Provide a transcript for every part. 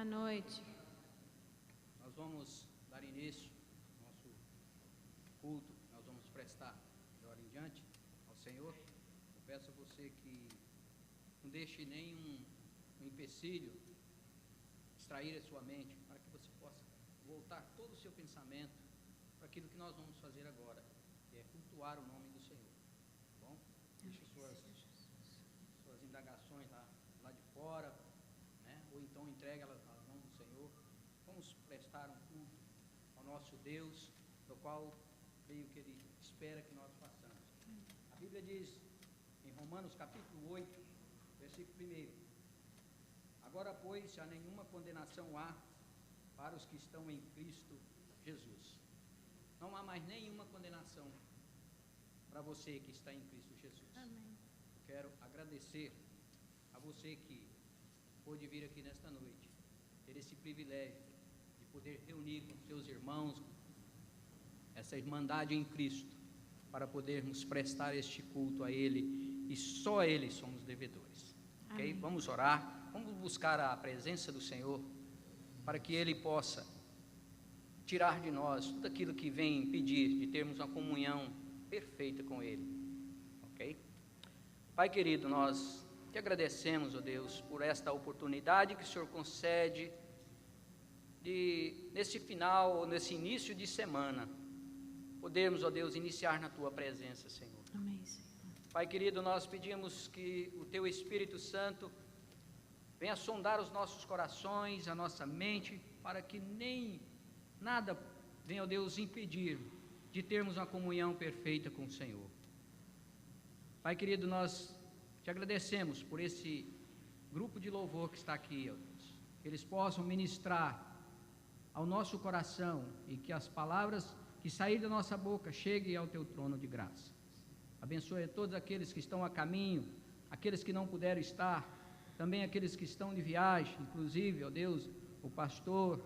Boa noite. Nós vamos dar início ao nosso culto, nós vamos prestar de hora em diante ao Senhor. Eu peço a você que não deixe nenhum empecilho distrair a sua mente, para que você possa voltar todo o seu pensamento para aquilo que nós vamos fazer agora, que é cultuar o nome do Senhor. Tá bom? Deixe suas indagações lá de fora, né? Ou então entregue elas nas mãos do Senhor. Vamos prestar um culto ao nosso Deus, do qual creio que Ele espera que nós façamos. A Bíblia diz em Romanos capítulo 8, versículo 1: Agora, pois, já nenhuma condenação há para os que estão em Cristo Jesus. Não há mais nenhuma condenação para você que está em Cristo Jesus. Amém. Quero agradecer a você que pôde vir aqui nesta noite, ter esse privilégio de poder reunir com seus irmãos, essa irmandade em Cristo, para podermos prestar este culto a Ele, e só a Ele somos devedores. Ok? Vamos orar, vamos buscar a presença do Senhor, para que Ele possa tirar de nós tudo aquilo que vem impedir de termos uma comunhão perfeita com Ele. Ok? Pai querido, nós te agradecemos, ó Deus, por esta oportunidade que o Senhor concede de, nesse final, nesse início de semana, podermos, ó Deus, iniciar na Tua presença, Senhor. Amém, Senhor. Pai querido, nós pedimos que o Teu Espírito Santo venha sondar os nossos corações, a nossa mente, para que nem nada venha, ó Deus, impedir de termos uma comunhão perfeita com o Senhor. Pai querido, nós te agradecemos por esse grupo de louvor que está aqui, ó Deus. Que eles possam ministrar ao nosso coração e que as palavras que saírem da nossa boca cheguem ao Teu trono de graça. Abençoe a todos aqueles que estão a caminho, aqueles que não puderam estar, também aqueles que estão de viagem, inclusive, ó Deus, o pastor,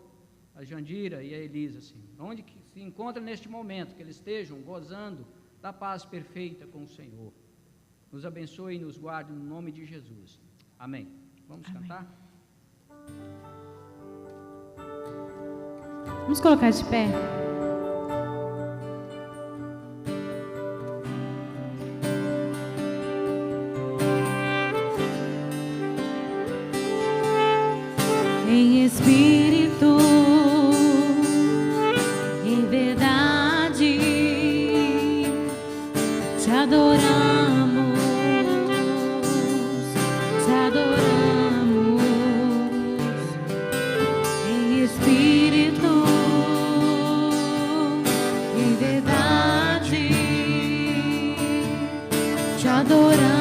a Jandira e a Elisa, Senhor. Onde que se encontra neste momento, que eles estejam gozando da paz perfeita com o Senhor. Nos abençoe e nos guarde no nome de Jesus. Amém. Vamos cantar? Vamos colocar de pé. Em espírito, em verdade, te adoramos, te adoramos. Em espírito, em verdade, te adoramos.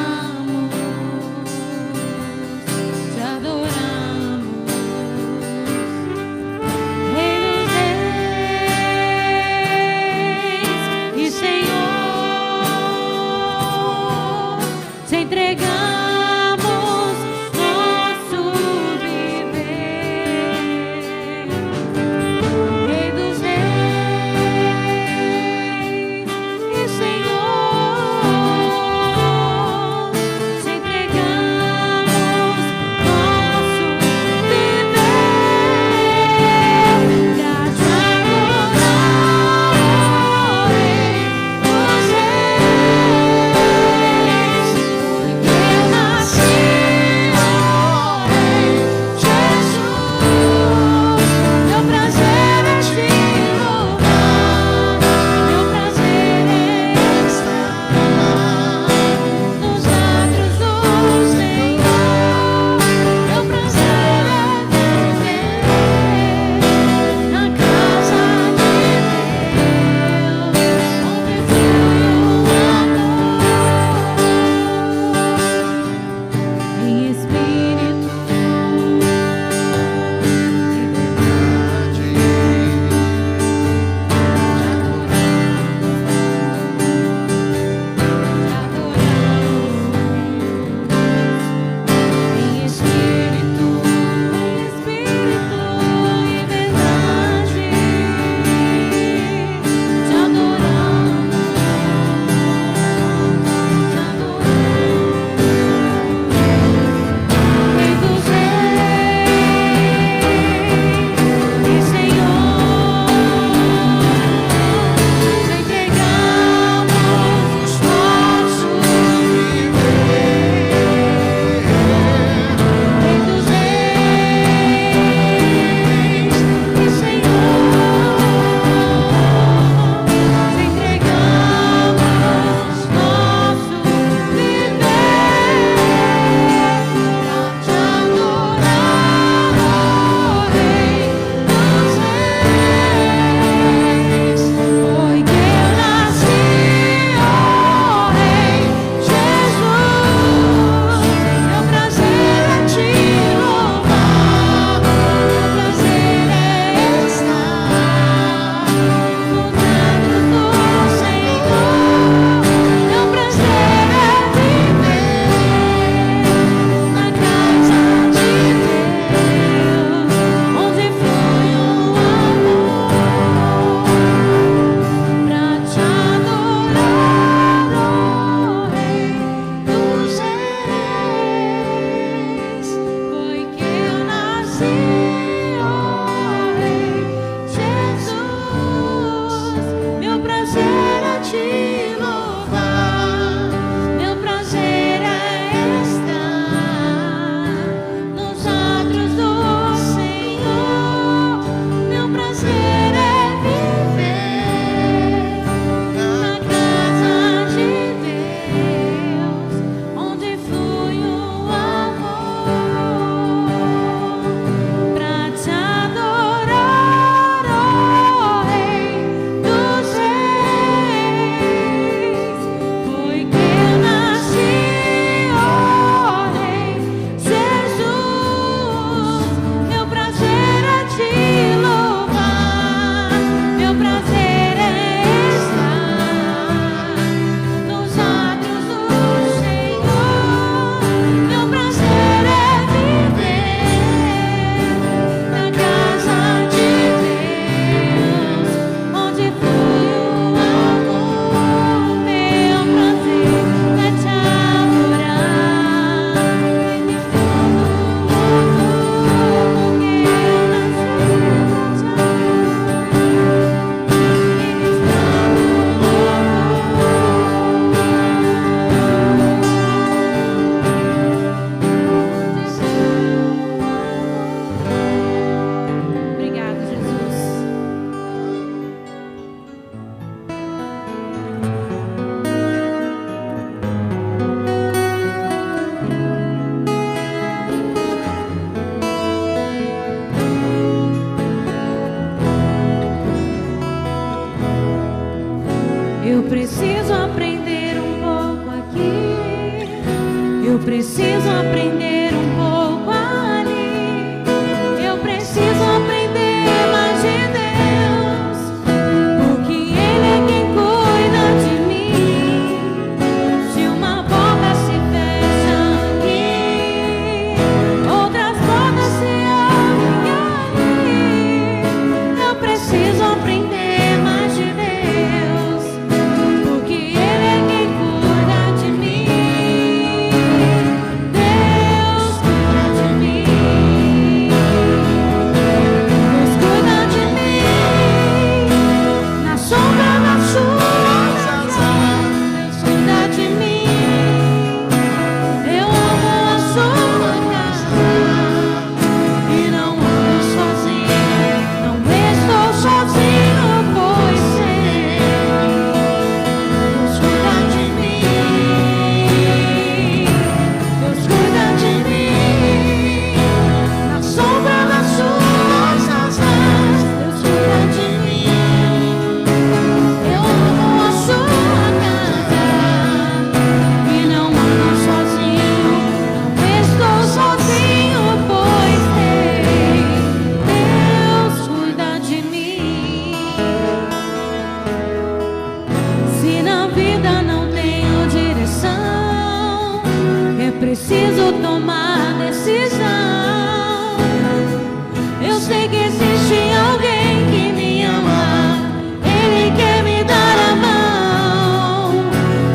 sei que existe alguém que me ama. Ele quer me dar a mão.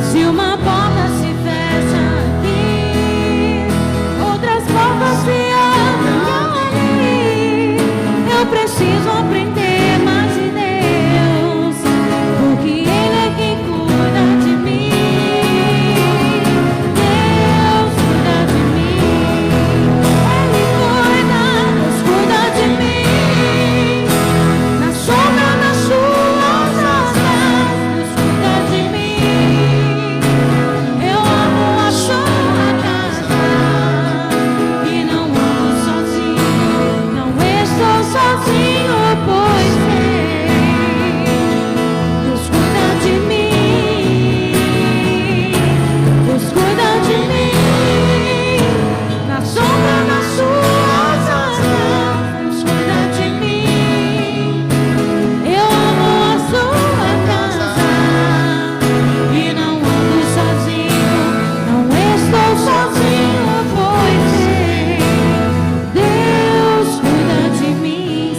Se uma porta se fecha aqui, outras portas se abrem ali. Eu preciso aprender mais de Deus, porque Ele é quem cuida de mim. Deus cuida de mim. Ele cuida, Deus cuida de mim. Na sombra, nas suas asas, Deus cuida de mim. Eu amo a sua casa e não ando sozinho, não estou sozinho, pois sei, Deus cuida de mim. Deus cuida de mim. Na sombra, nas suas asas, Deus cuida de mim. Eu amo a sua casa e não ando sozinho, não estou sozinho, pois sei, Deus cuida de mim.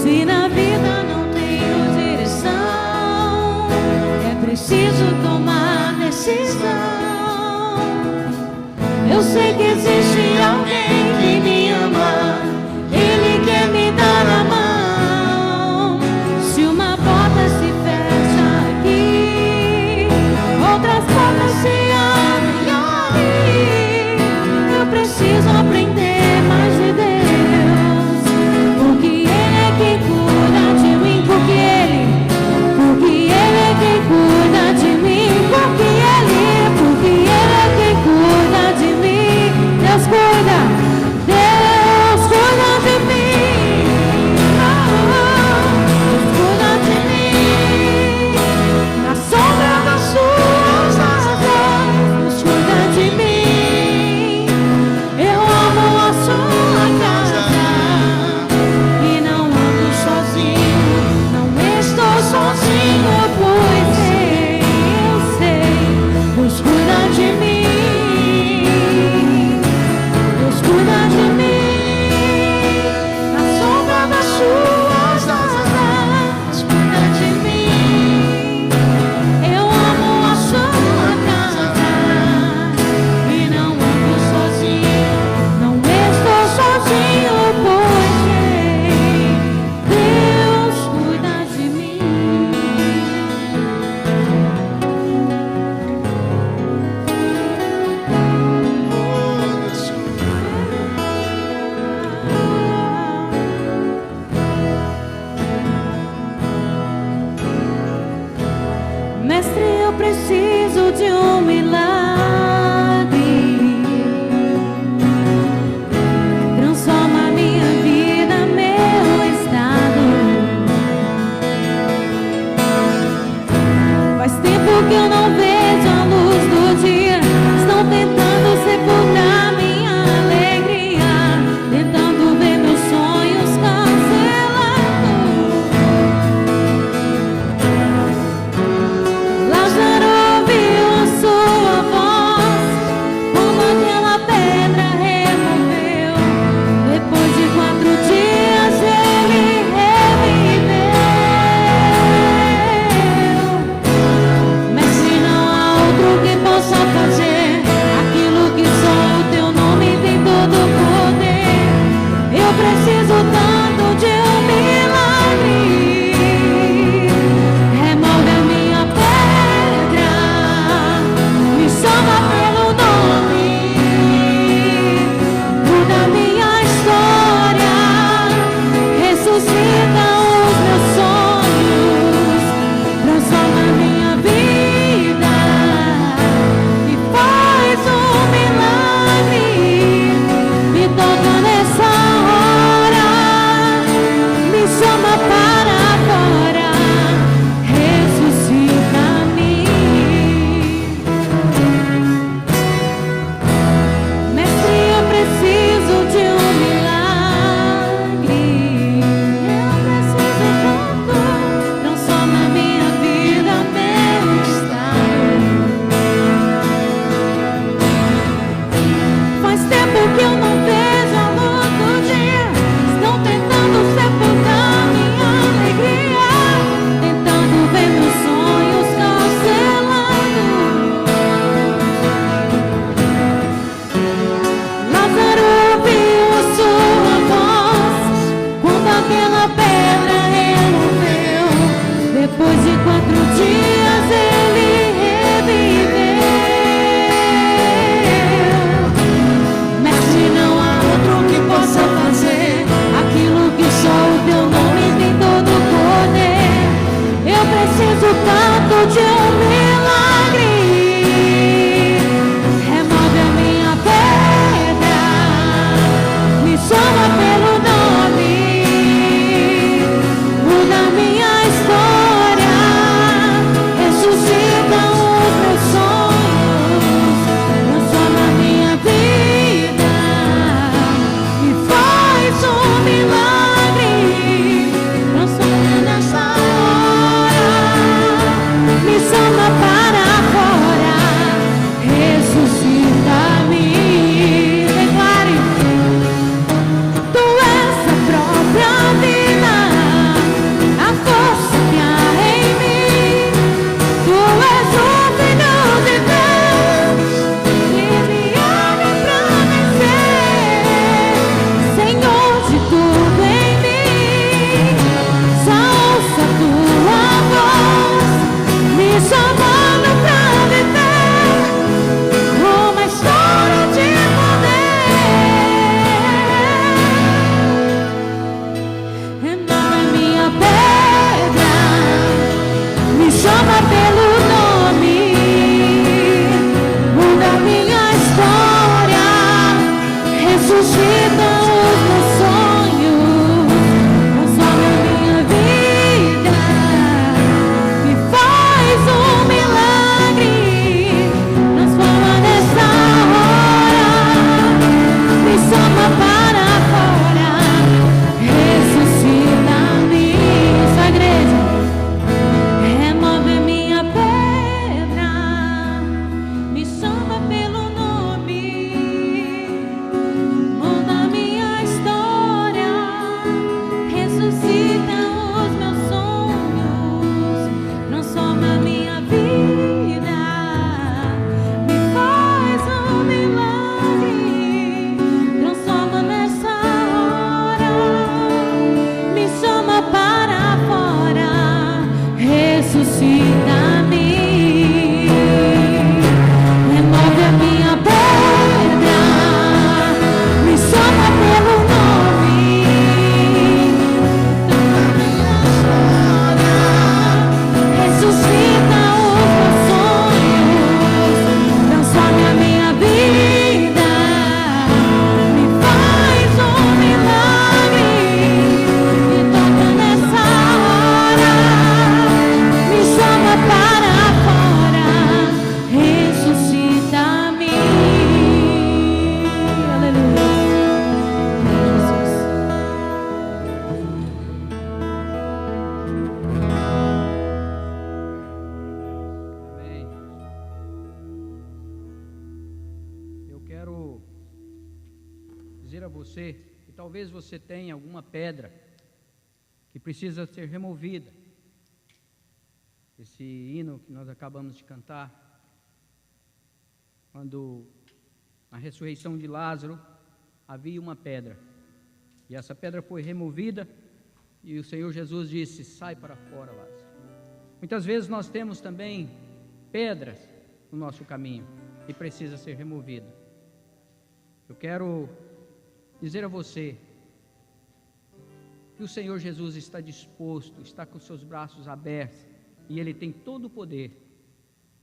Se na vida não tenho direção, é preciso tomar decisão. Eu sei que existe alguém que me ama. Ele quer me dar a mão. Se uma porta se fecha aqui, outras portas se abrem ali. Eu preciso aprender mais de Deus, porque Ele é quem cuida de mim. Porque Ele é quem cuida de mim. Porque Ele você, e talvez você tenha alguma pedra que precisa ser removida. Esse hino que nós acabamos de cantar, quando na ressurreição de Lázaro havia uma pedra, e essa pedra foi removida, e o Senhor Jesus disse: sai para fora, Lázaro. Muitas vezes nós temos também pedras no nosso caminho, e precisa ser removida. Eu quero dizer a você que o Senhor Jesus está disposto, está com os seus braços abertos, e Ele tem todo o poder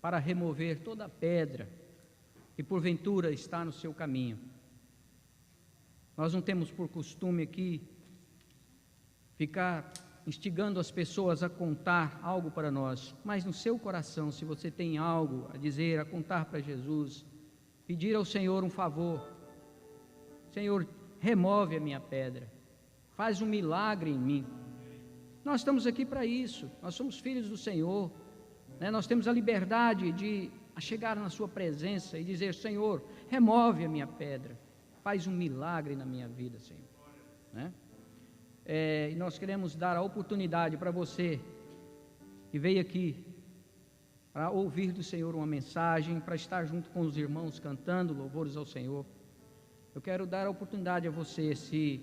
para remover toda a pedra que porventura está no seu caminho. Nós não temos por costume aqui ficar instigando as pessoas a contar algo para nós, mas no seu coração, se você tem algo a dizer, a contar para Jesus, pedir ao Senhor um favor: Senhor, remove a minha pedra, faz um milagre em mim. Nós estamos aqui para isso, nós somos filhos do Senhor, né? Nós temos a liberdade de chegar na sua presença e dizer: Senhor, remove a minha pedra, faz um milagre na minha vida, Senhor, né? E nós queremos dar a oportunidade para você que veio aqui para ouvir do Senhor uma mensagem, para estar junto com os irmãos cantando louvores ao Senhor. Eu quero dar a oportunidade a você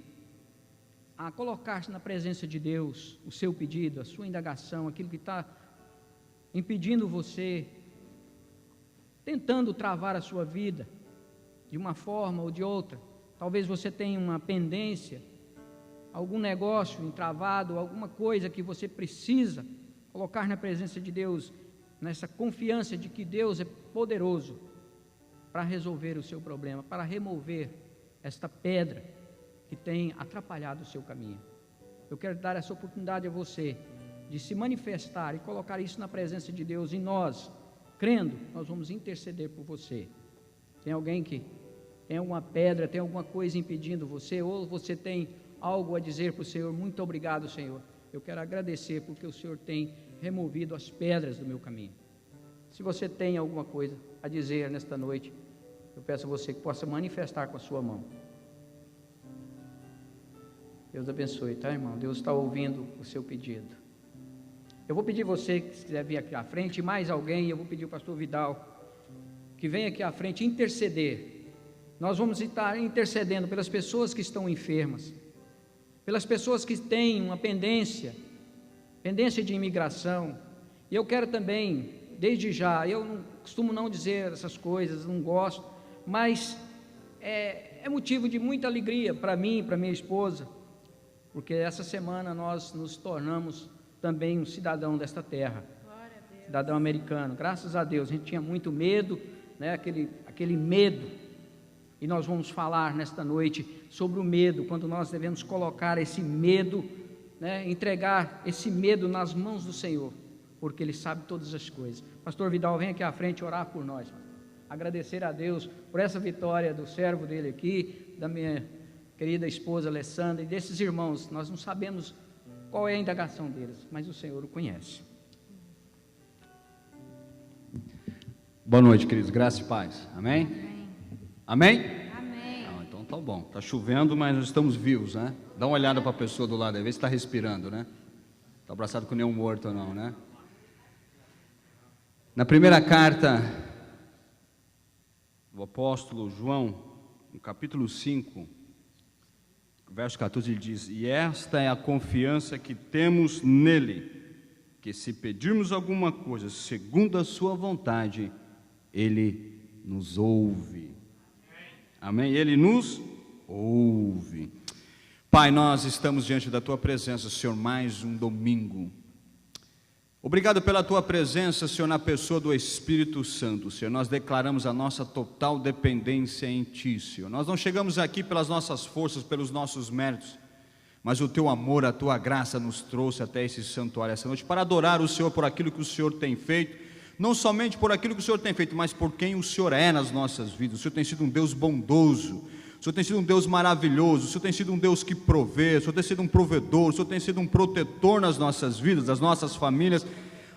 a colocar na presença de Deus o seu pedido, a sua indagação, aquilo que está impedindo você, tentando travar a sua vida de uma forma ou de outra. Talvez você tenha uma pendência, algum negócio entravado, alguma coisa que você precisa colocar na presença de Deus, nessa confiança de que Deus é poderoso para resolver o seu problema, para remover esta pedra que tem atrapalhado o seu caminho. Eu quero dar essa oportunidade a você de se manifestar e colocar isso na presença de Deus, e nós, crendo, nós vamos interceder por você. Tem alguém que tem alguma pedra, tem alguma coisa impedindo você, ou você tem algo a dizer para o Senhor: muito obrigado, Senhor, eu quero agradecer porque o Senhor tem removido as pedras do meu caminho. Se você tem alguma coisa a dizer nesta noite, eu peço a você que possa manifestar com a sua mão. Deus abençoe, tá, irmão? Deus está ouvindo o seu pedido. Eu vou pedir você que quiser vir aqui à frente, e mais alguém, eu vou pedir ao pastor Vidal que venha aqui à frente interceder. Nós vamos estar intercedendo pelas pessoas que estão enfermas, pelas pessoas que têm uma pendência de imigração. E eu quero também, desde já, eu não costumo não dizer essas coisas, não gosto, mas é motivo de muita alegria para mim, para minha esposa, porque essa semana nós nos tornamos também um cidadão desta terra, cidadão americano. Graças a Deus, a gente tinha muito medo, né? aquele medo. E nós vamos falar nesta noite sobre o medo, quando nós devemos colocar esse medo, né, entregar esse medo nas mãos do Senhor, porque Ele sabe todas as coisas. Pastor Vidal, vem aqui à frente orar por nós, agradecer a Deus por essa vitória do servo dele aqui, da minha querida esposa Alessandra e desses irmãos. Nós não sabemos qual é a indagação deles, mas o Senhor o conhece. Boa noite, queridos, graça e paz, amém? Amém? Amém. Não, então tá bom, tá chovendo, mas nós estamos vivos, né? Dá uma olhada para a pessoa do lado aí, vê se está respirando, né? Está abraçado com nenhum morto ou não, né? Na primeira carta do apóstolo João, no capítulo 5, verso 14, ele diz: e esta é a confiança que temos nele, que se pedirmos alguma coisa segundo a sua vontade, ele nos ouve. Amém? Ele nos ouve. Pai, nós estamos diante da Tua presença, Senhor, mais um domingo. Obrigado pela Tua presença, Senhor, na pessoa do Espírito Santo, Senhor. Nós declaramos a nossa total dependência em Ti, Senhor. Nós não chegamos aqui pelas nossas forças, pelos nossos méritos, mas o Teu amor, a Tua graça nos trouxe até esse santuário essa noite para adorar o Senhor por aquilo que o Senhor tem feito. Não somente por aquilo que o Senhor tem feito, mas por quem o Senhor é nas nossas vidas. O Senhor tem sido um Deus bondoso, o Senhor tem sido um Deus maravilhoso, o Senhor tem sido um Deus que provê, o Senhor tem sido um provedor, o Senhor tem sido um protetor nas nossas vidas, das nossas famílias.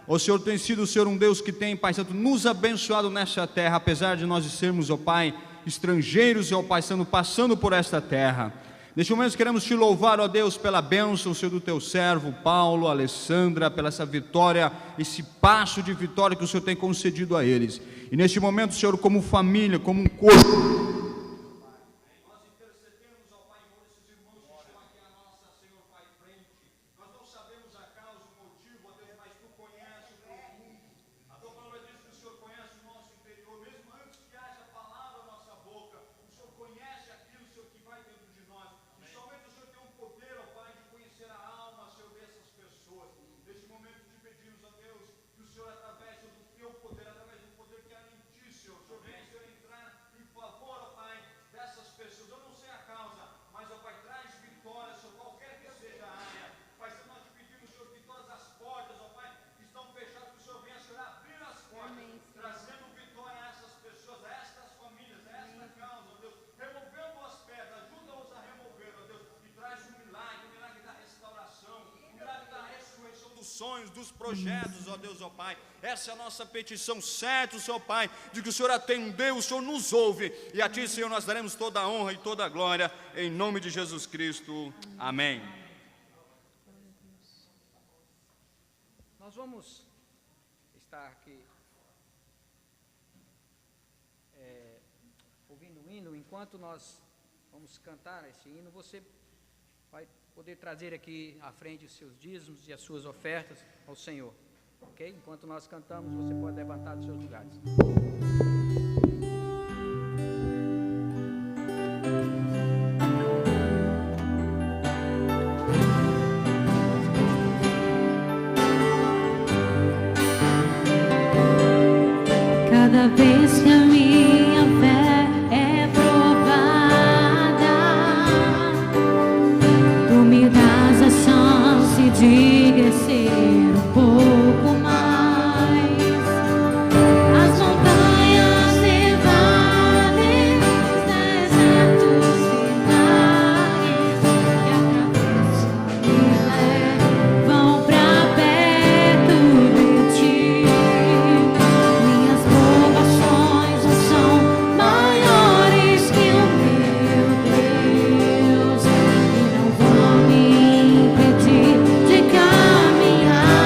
O Senhor tem sido, Senhor, um Deus que tem, Pai Santo, nos abençoado nessa terra, apesar de nós sermos, ó Pai, estrangeiros, ó Pai, passando por esta terra. Neste momento queremos te louvar, ó Deus, pela bênção, Senhor, do teu servo Paulo, Alessandra, pela essa vitória, esse passo de vitória que o Senhor tem concedido a eles. E neste momento, Senhor, como família, como um corpo, sonhos, dos projetos, ó Deus, ó Pai. Essa é a nossa petição, certo, Senhor Pai, de que o Senhor atendeu, o Senhor nos ouve, e a Ti, Senhor, nós daremos toda a honra e toda a glória, em nome de Jesus Cristo, amém. Nós vamos estar aqui ouvindo o hino. Enquanto nós vamos cantar esse hino, você vai poder trazer aqui à frente os seus dízimos e as suas ofertas ao Senhor, ok? Enquanto nós cantamos, você pode levantar dos seus lugares. Cada vez que a minha fé é provada, Tu me dás a chance de crescer um pouco mais. As montanhas e vales, desertos e mares que atravessam e levam pra perto de Ti. Minhas provações não são maiores que o meu Deus, e não vão me impedir de caminhar.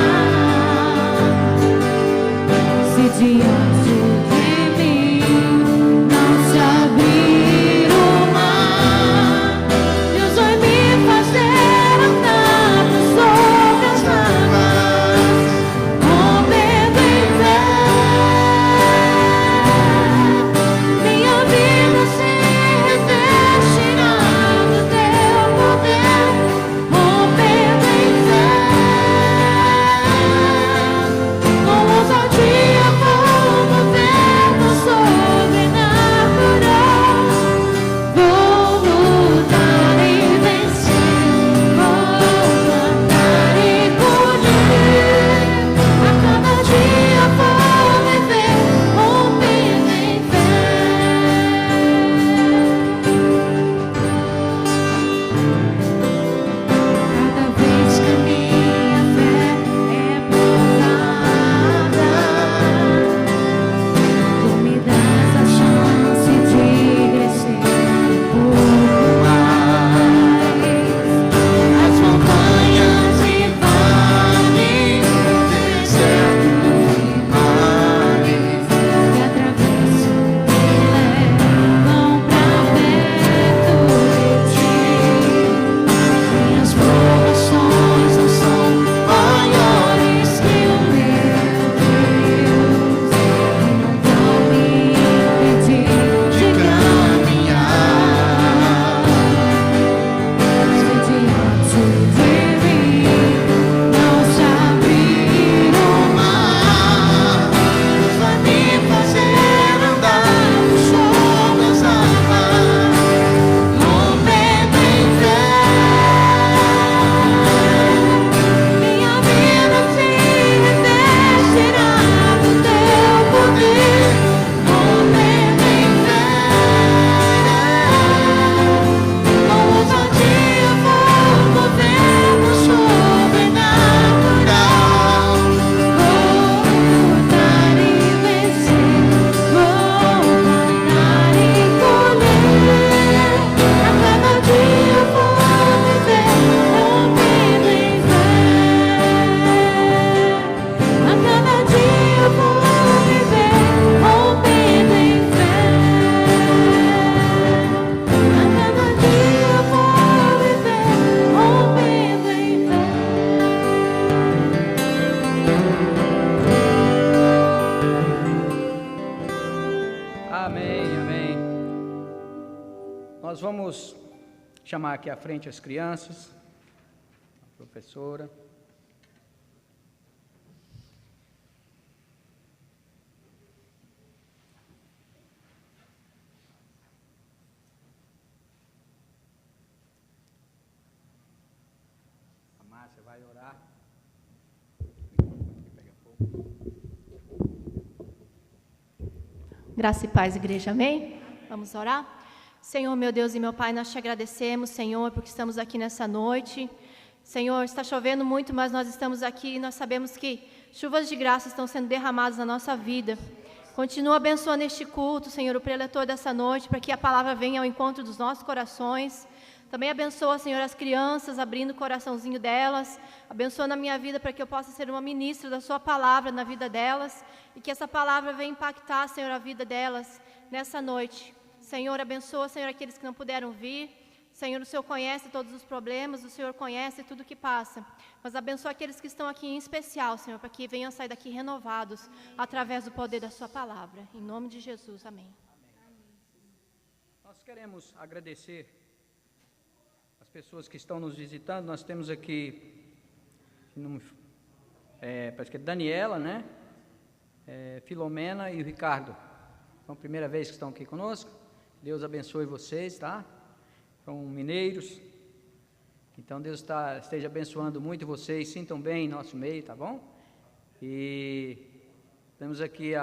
chamar aqui à frente as crianças, a professora. A Márcia vai orar. Graça e paz, igreja, amém? Vamos orar? Senhor, meu Deus e meu Pai, nós te agradecemos, Senhor, porque estamos aqui nessa noite. Senhor, está chovendo muito, mas nós estamos aqui e nós sabemos que chuvas de graça estão sendo derramadas na nossa vida. Continua abençoando este culto, Senhor, o preletor dessa noite, para que a palavra venha ao encontro dos nossos corações. Também abençoa, Senhor, as crianças, abrindo o coraçãozinho delas. Abençoa na minha vida para que eu possa ser uma ministra da sua palavra na vida delas. E que essa palavra venha impactar, Senhor, a vida delas nessa noite. Senhor, abençoa, Senhor, aqueles que não puderam vir. Senhor, o Senhor conhece todos os problemas, o Senhor conhece tudo o que passa. Mas abençoa aqueles que estão aqui em especial, Senhor, para que venham sair daqui renovados através do poder da sua palavra. Em nome de Jesus, amém. Nós queremos agradecer as pessoas que estão nos visitando. Nós temos aqui, parece que é Daniela, né? Filomena e o Ricardo. Então, primeira vez que estão aqui conosco. Deus abençoe vocês, tá? São mineiros. Então, Deus esteja abençoando muito vocês. Sintam bem em nosso meio, tá bom? E temos aqui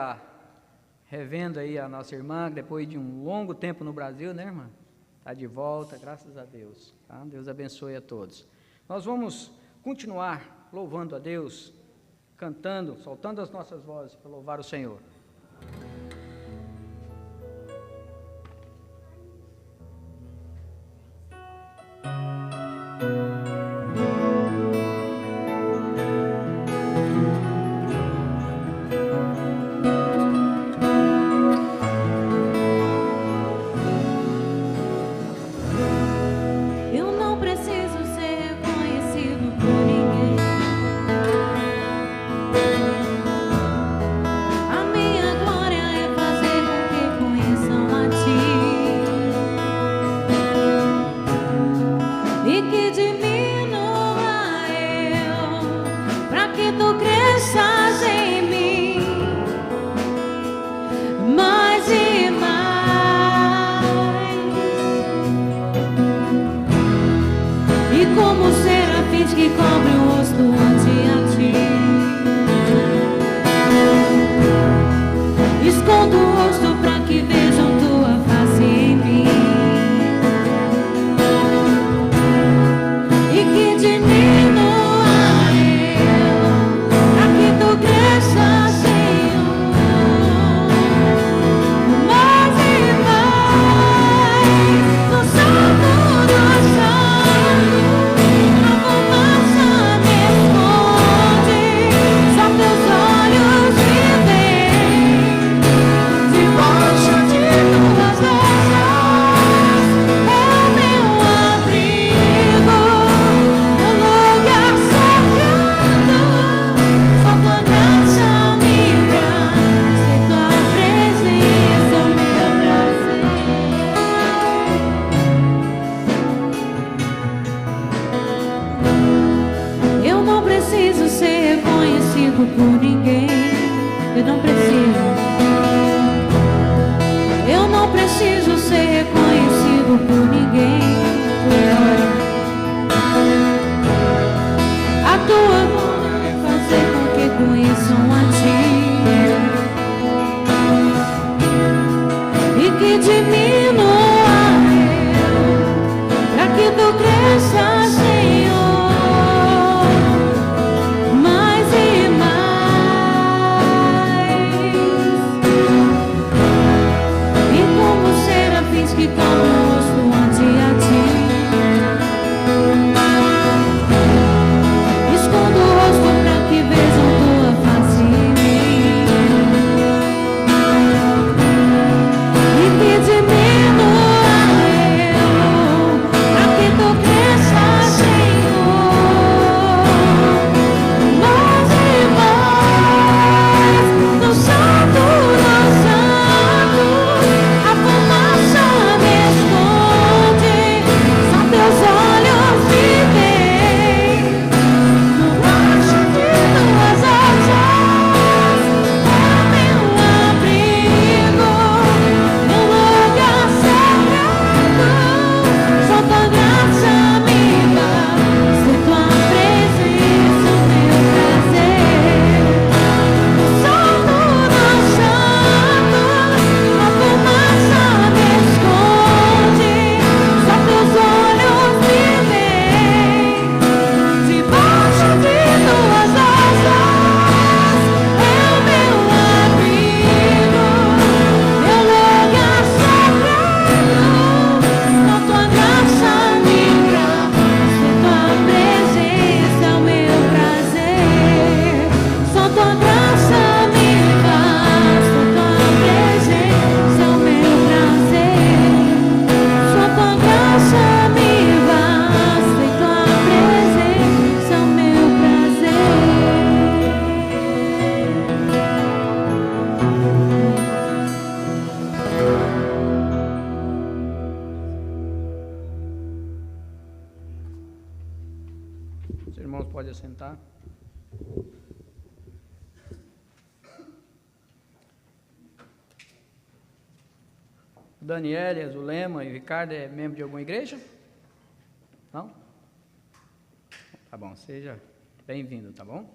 revendo aí a nossa irmã, depois de um longo tempo no Brasil, né, irmã? Está de volta, graças a Deus. Tá? Deus abençoe a todos. Nós vamos continuar louvando a Deus, cantando, soltando as nossas vozes para louvar o Senhor. Eu não preciso ser reconhecido por ninguém. A minha glória é fazer com que conheçam a Ti e que diminua eu, para que Tu cresças em mim mais e mais. E como os serafins que cobrem o rosto ante a Ti, escondo o rosto para que vejam Tua face em mim e que diminua eu, para que Tu cresças, Senhor, mais e mais. No santo dos santos, a fumaça me esconde, só Teus olhos me veem, debaixo de Tuas asas é meu abrigo, um lugar sagrado, só planeja me traz, e Tua presença é o meu prazer. Eu não preciso ser reconhecido por ninguém. Eu não preciso. Eu não preciso ser reconhecido por ninguém. A Tua glória é fazer com que conheçam a Ti e que diminua eu, para que Tu cresças, Senhor, mais e mais. E como os serafins que cobrem o rosto ante a Ti, escondo o rosto para que vejam Tua face em mim e que diminua eu, para que Tu cresças. Os irmãos podem assentar. O Daniel, a Zulema e o Ricardo é membro de alguma igreja? Não? Tá bom, seja bem-vindo, tá bom?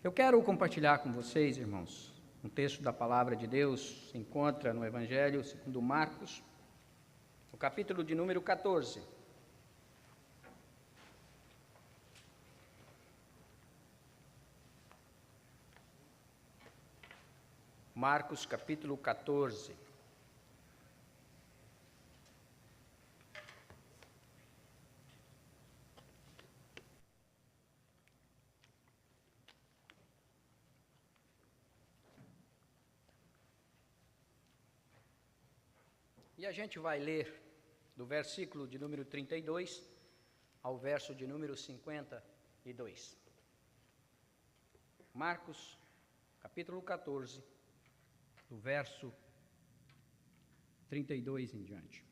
Eu quero compartilhar com vocês, irmãos, um texto da palavra de Deus, se encontra no Evangelho segundo Marcos, no capítulo de número 14. Marcos, capítulo 14. E a gente vai ler do versículo de número 32 ao verso de número 52. Marcos, capítulo 14, do verso 32 em diante.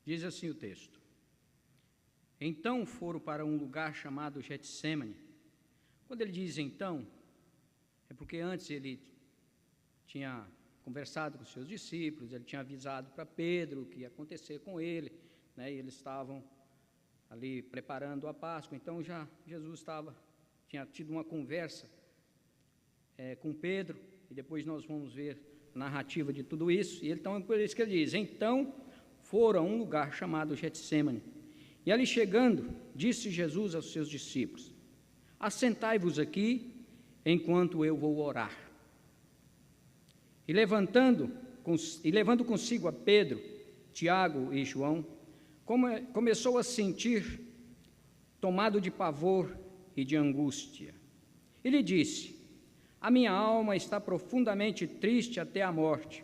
Diz assim o texto: Então foram para um lugar chamado Getsêmani. Quando ele diz então, é porque antes ele tinha conversado com os seus discípulos, ele tinha avisado para Pedro o que ia acontecer com ele, né, e eles estavam ali preparando a Páscoa. Então já Jesus tinha tido uma conversa com Pedro, e depois nós vamos ver a narrativa de tudo isso. E então é por isso que ele diz: Então foram a um lugar chamado Getsêmani, e ali chegando, disse Jesus aos seus discípulos: Assentai-vos aqui, enquanto eu vou orar. E levando consigo a Pedro, Tiago e João, começou a sentir tomado de pavor e de angústia. E lhe disse: A minha alma está profundamente triste até a morte.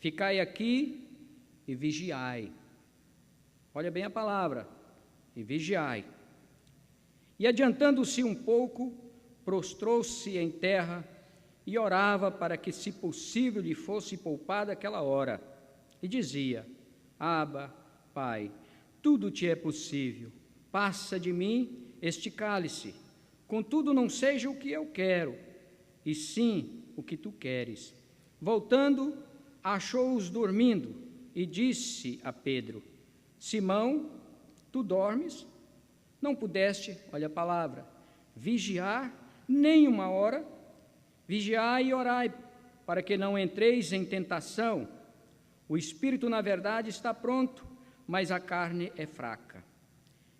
Ficai aqui e vigiai. Olha bem a palavra, e vigiai. E adiantando-se um pouco, prostrou-se em terra e orava para que, se possível, lhe fosse poupada aquela hora. E dizia: Abba, Pai, tudo te é possível, passa de mim este cálice, contudo não seja o que eu quero, e sim o que tu queres. Voltando, achou-os dormindo, e disse a Pedro: Simão, tu dormes? Não pudeste, olha a palavra, vigiar nem uma hora? Vigiai e orai, para que não entreis em tentação. O espírito, na verdade, está pronto, mas a carne é fraca.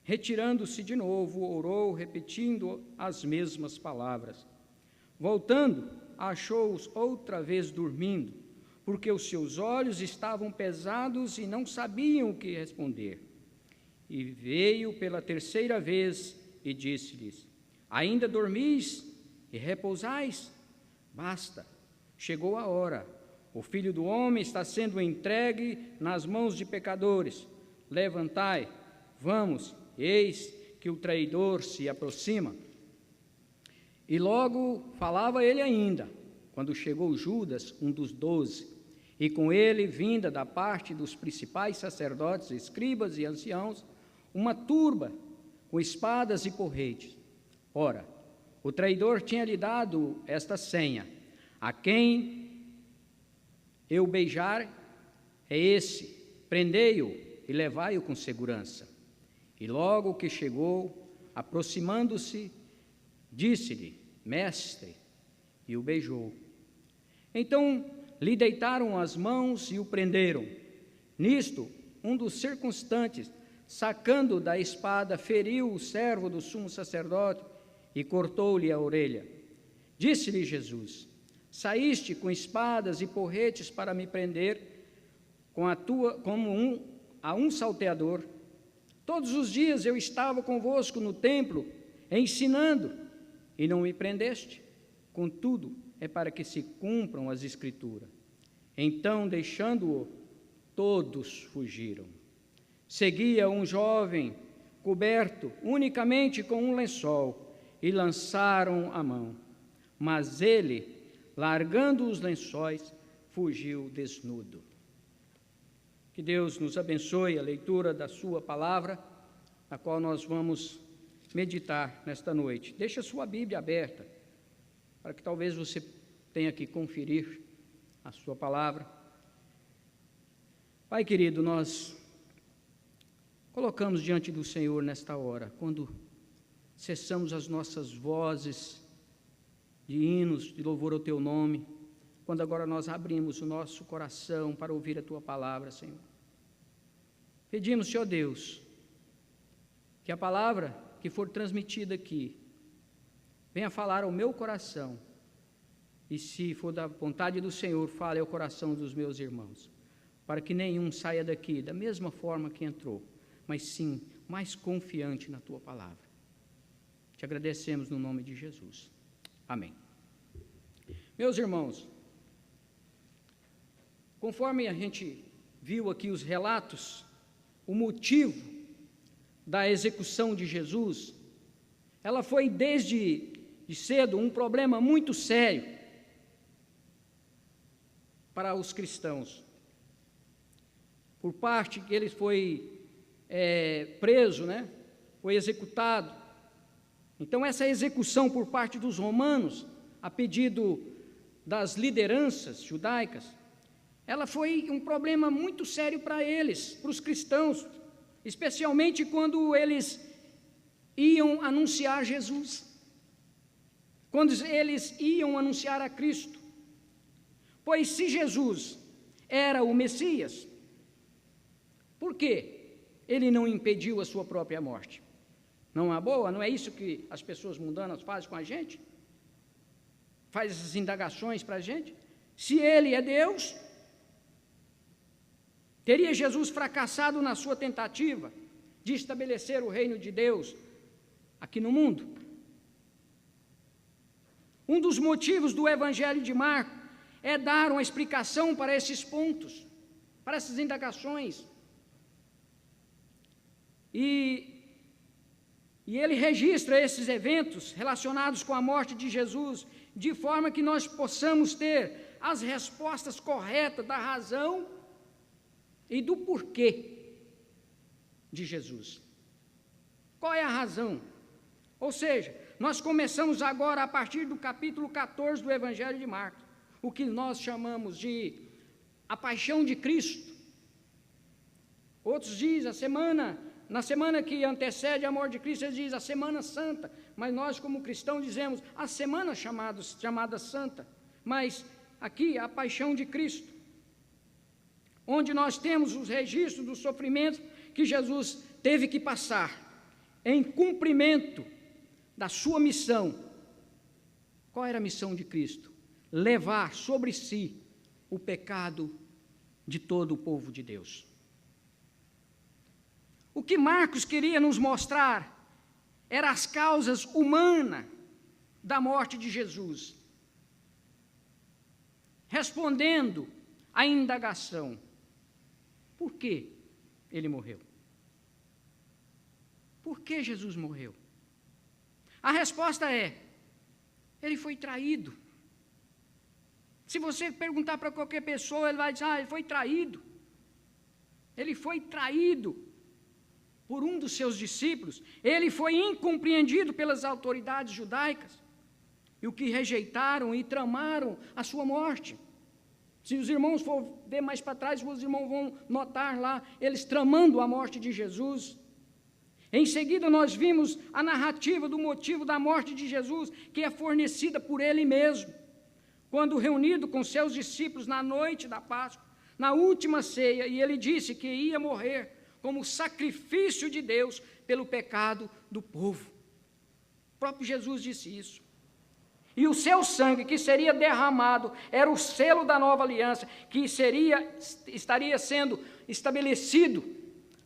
Retirando-se de novo, orou, repetindo as mesmas palavras. Voltando, achou-os outra vez dormindo, porque os seus olhos estavam pesados e não sabiam o que responder. E veio pela terceira vez e disse-lhes: Ainda dormis e repousais? Basta, chegou a hora. O Filho do Homem está sendo entregue nas mãos de pecadores. Levantai, vamos, eis que o traidor se aproxima. E logo falava ele ainda, quando chegou Judas, um dos 12, e com ele, vinda da parte dos principais sacerdotes, escribas e anciãos, uma turba com espadas e porretes. Ora, o traidor tinha lhe dado esta senha: a quem eu beijar é esse, prendei-o e levai-o com segurança. E logo que chegou, aproximando-se, disse-lhe: Mestre, e o beijou. Então lhe deitaram as mãos e o prenderam. Nisto, um dos circunstantes, sacando da espada, feriu o servo do sumo sacerdote e cortou-lhe a orelha. Disse-lhe Jesus: Saíste com espadas e porretes para me prender, a um salteador. Todos os dias eu estava convosco no templo, ensinando, e não me prendeste. Contudo, é para que se cumpram as Escrituras. Então, deixando-o, todos fugiram. Seguia um jovem, coberto unicamente com um lençol, e lançaram a mão. Mas ele, largando os lençóis, fugiu desnudo. Que Deus nos abençoe a leitura da sua palavra, a qual nós vamos meditar nesta noite. Deixe a sua Bíblia aberta, para que talvez você tenha que conferir a sua palavra. Pai querido, nós colocamos diante do Senhor nesta hora, quando cessamos as nossas vozes de hinos, de louvor ao Teu nome, quando agora nós abrimos o nosso coração para ouvir a Tua palavra, Senhor. Pedimos, Senhor Deus, que a palavra que for transmitida aqui venha falar ao meu coração e, se for da vontade do Senhor, fale ao coração dos meus irmãos, para que nenhum saia daqui da mesma forma que entrou, mas sim mais confiante na Tua palavra. Te agradecemos no nome de Jesus. Amém. Meus irmãos, conforme a gente viu aqui os relatos, o motivo da execução de Jesus, ela foi desde cedo um problema muito sério para os cristãos. Por parte que ele foi preso, foi executado. Então, essa execução por parte dos romanos, a pedido das lideranças judaicas, ela foi um problema muito sério para eles, para os cristãos, especialmente quando eles iam anunciar Jesus, quando eles iam anunciar a Cristo. Pois se Jesus era o Messias, por que ele não impediu a sua própria morte? Não é boa? Não é isso que as pessoas mundanas fazem com a gente? Faz essas indagações para a gente? Se ele é Deus, teria Jesus fracassado na sua tentativa de estabelecer o reino de Deus aqui no mundo? Um dos motivos do Evangelho de Marcos é dar uma explicação para esses pontos, para essas indagações. E ele registra esses eventos relacionados com a morte de Jesus, de forma que nós possamos ter as respostas corretas da razão e do porquê de Jesus. Qual é a razão? Ou seja, nós começamos agora a partir do capítulo 14 do Evangelho de Marcos, o que nós chamamos de a paixão de Cristo. Outros dizem na semana que antecede a morte de Cristo, eles dizem a Semana Santa, mas nós como cristãos dizemos a semana chamada Santa, mas aqui a paixão de Cristo, onde nós temos os registros dos sofrimentos que Jesus teve que passar, em cumprimento da sua missão. Qual era a missão de Cristo? Levar sobre si o pecado de todo o povo de Deus. O que Marcos queria nos mostrar eram as causas humanas da morte de Jesus, respondendo à indagação: por que ele morreu? Por que Jesus morreu? A resposta é: ele foi traído. Se você perguntar para qualquer pessoa, ele vai dizer: ele foi traído. Ele foi traído por um dos seus discípulos. Ele foi incompreendido pelas autoridades judaicas, e o que rejeitaram e tramaram a sua morte. Se os irmãos for ver mais para trás, os irmãos vão notar lá, eles tramando a morte de Jesus. Em seguida, nós vimos a narrativa do motivo da morte de Jesus, que é fornecida por ele mesmo, quando reunido com seus discípulos na noite da Páscoa, na última ceia, e ele disse que ia morrer como sacrifício de Deus pelo pecado do povo. O próprio Jesus disse isso. E o seu sangue que seria derramado era o selo da nova aliança, que estaria sendo estabelecido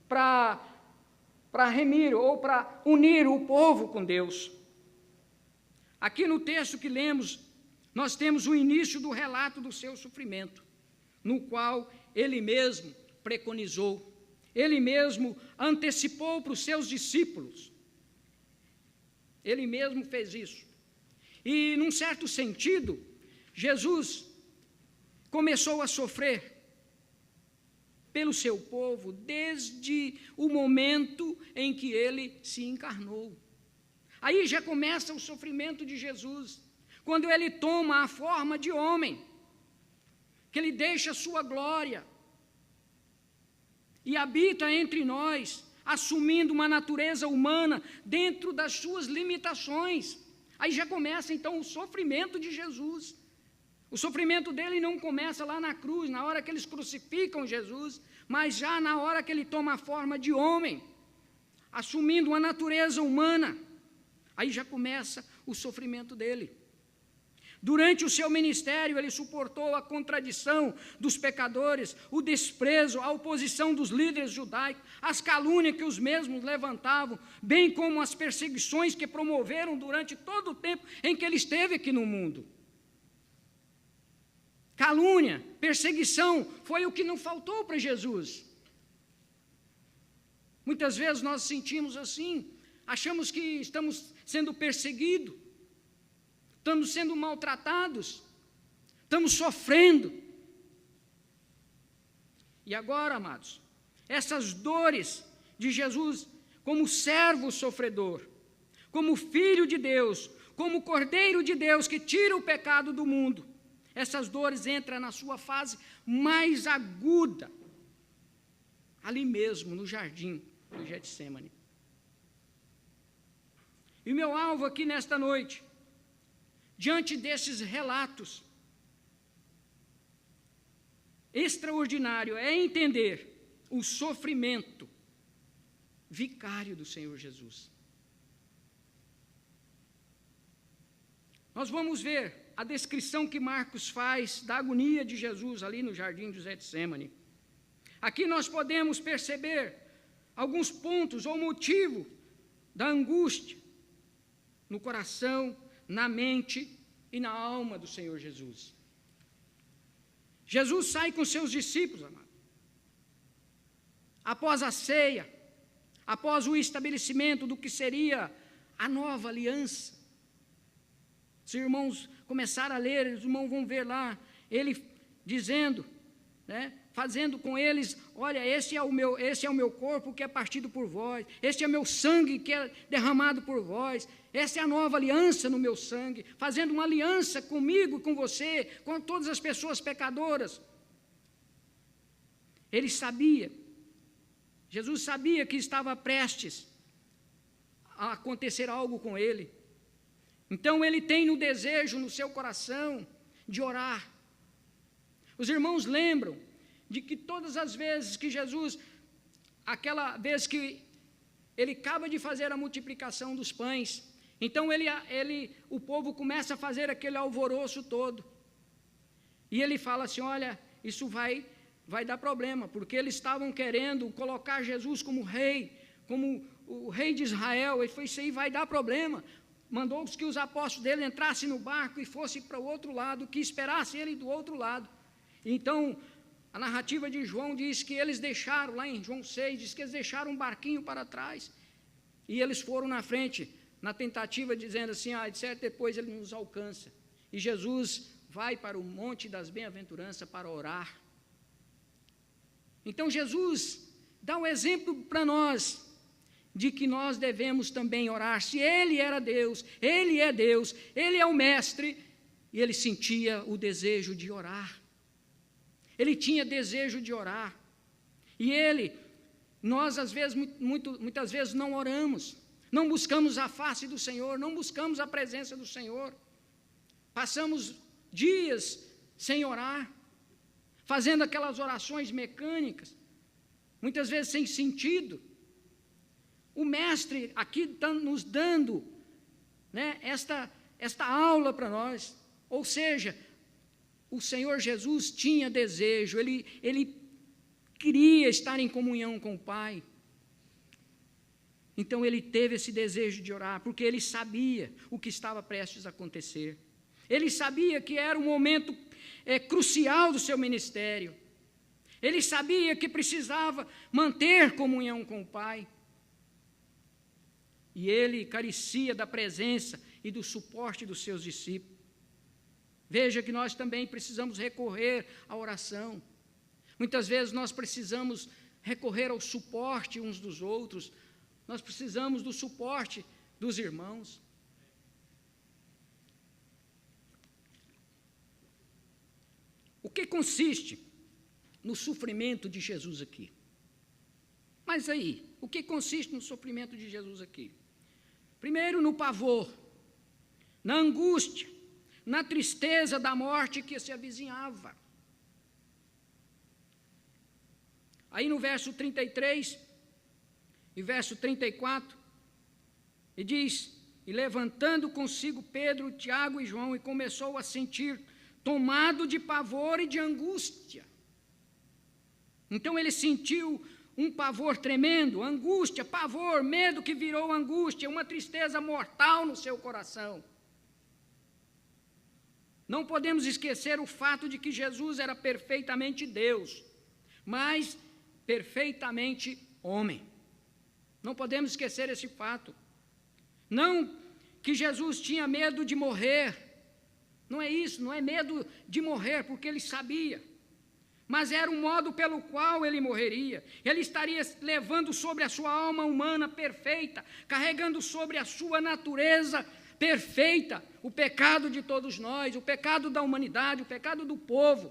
para remir ou para unir o povo com Deus. Aqui no texto que lemos, nós temos o início do relato do seu sofrimento, no qual ele mesmo preconizou, ele mesmo antecipou para os seus discípulos. Ele mesmo fez isso. E, num certo sentido, Jesus começou a sofrer pelo seu povo desde o momento em que ele se encarnou. Aí já começa o sofrimento de Jesus, quando ele toma a forma de homem, que ele deixa a sua glória e habita entre nós, assumindo uma natureza humana dentro das suas limitações. Aí já começa então o sofrimento de Jesus. O sofrimento dele não começa lá na cruz, na hora que eles crucificam Jesus, mas já na hora que ele toma a forma de homem, assumindo uma natureza humana. Aí já começa o sofrimento dele. Durante o seu ministério, ele suportou a contradição dos pecadores, o desprezo, a oposição dos líderes judaicos, as calúnias que os mesmos levantavam, bem como as perseguições que promoveram durante todo o tempo em que ele esteve aqui no mundo. Calúnia, perseguição, foi o que não faltou para Jesus. Muitas vezes nós sentimos assim, achamos que estamos sendo perseguidos, estamos sendo maltratados, estamos sofrendo. E agora, amados, essas dores de Jesus, como servo sofredor, como filho de Deus, como cordeiro de Deus que tira o pecado do mundo, essas dores entram na sua fase mais aguda, ali mesmo, no jardim do Getsêmani. E o meu alvo aqui nesta noite, diante desses relatos extraordinários, é entender o sofrimento vicário do Senhor Jesus. Nós vamos ver a descrição que Marcos faz da agonia de Jesus ali no jardim do Getsêmani. Aqui nós podemos perceber alguns pontos ou motivo da angústia no coração, na mente e na alma do Senhor Jesus. Jesus sai com seus discípulos, amado. Após a ceia, após o estabelecimento do que seria a nova aliança. Se os irmãos começarem a ler, os irmãos vão ver lá, ele dizendo, né, fazendo com eles, olha, esse é o meu corpo que é partido por vós, este é meu sangue que é derramado por vós, essa é a nova aliança no meu sangue, fazendo uma aliança comigo e com você, com todas as pessoas pecadoras. Ele sabia, Jesus sabia que estava prestes a acontecer algo com ele. Então ele tem no desejo, no seu coração, de orar. Os irmãos lembram de que todas as vezes que Jesus, aquela vez que ele acaba de fazer a multiplicação dos pães, então o povo começa a fazer aquele alvoroço todo. E ele fala assim, olha, isso vai dar problema, porque eles estavam querendo colocar Jesus como rei, como o rei de Israel, e foi isso aí, vai dar problema. Mandou que os apóstolos dele entrassem no barco e fossem para o outro lado, que esperassem ele do outro lado. Então, a narrativa de João diz que eles deixaram, lá em João 6, diz que eles deixaram um barquinho para trás, e eles foram na frente, na tentativa, dizendo assim, de certo, depois ele nos alcança. E Jesus vai para o Monte das Bem-aventuranças para orar. Então, Jesus dá um exemplo para nós, de que nós devemos também orar. Se ele era Deus, ele é Deus, ele é o mestre, e ele sentia o desejo de orar. Ele tinha desejo de orar. E nós às vezes, muitas vezes não oramos, não buscamos a face do Senhor, não buscamos a presença do Senhor. Passamos dias sem orar, fazendo aquelas orações mecânicas, muitas vezes sem sentido. O mestre aqui está nos dando, né, esta aula para nós. Ou seja, o Senhor Jesus tinha desejo, ele queria estar em comunhão com o Pai. Então ele teve esse desejo de orar, porque ele sabia o que estava prestes a acontecer. Ele sabia que era um momento crucial do seu ministério. Ele sabia que precisava manter comunhão com o Pai. E ele carecia da presença e do suporte dos seus discípulos. Veja que nós também precisamos recorrer à oração, Muitas vezes nós precisamos recorrer ao suporte uns dos outros, nós precisamos do suporte dos irmãos. O que consiste no sofrimento de Jesus aqui? Mas aí, o que consiste no sofrimento de Jesus aqui? Primeiro, no pavor, na angústia, na tristeza da morte que se avizinhava. Aí no verso 33 e verso 34, e diz: e levantando consigo Pedro, Tiago e João, e começou a sentir tomado de pavor e de angústia. Então ele sentiu um pavor tremendo, angústia, pavor, medo que virou angústia, uma tristeza mortal no seu coração. Não podemos esquecer o fato de que Jesus era perfeitamente Deus, mas perfeitamente homem. Não podemos esquecer esse fato. Não que Jesus tinha medo de morrer, não é isso, não é medo de morrer, porque ele sabia, mas era o modo pelo qual ele morreria. Ele estaria levando sobre a sua alma humana perfeita, carregando sobre a sua natureza perfeita o pecado de todos nós, o pecado da humanidade, o pecado do povo,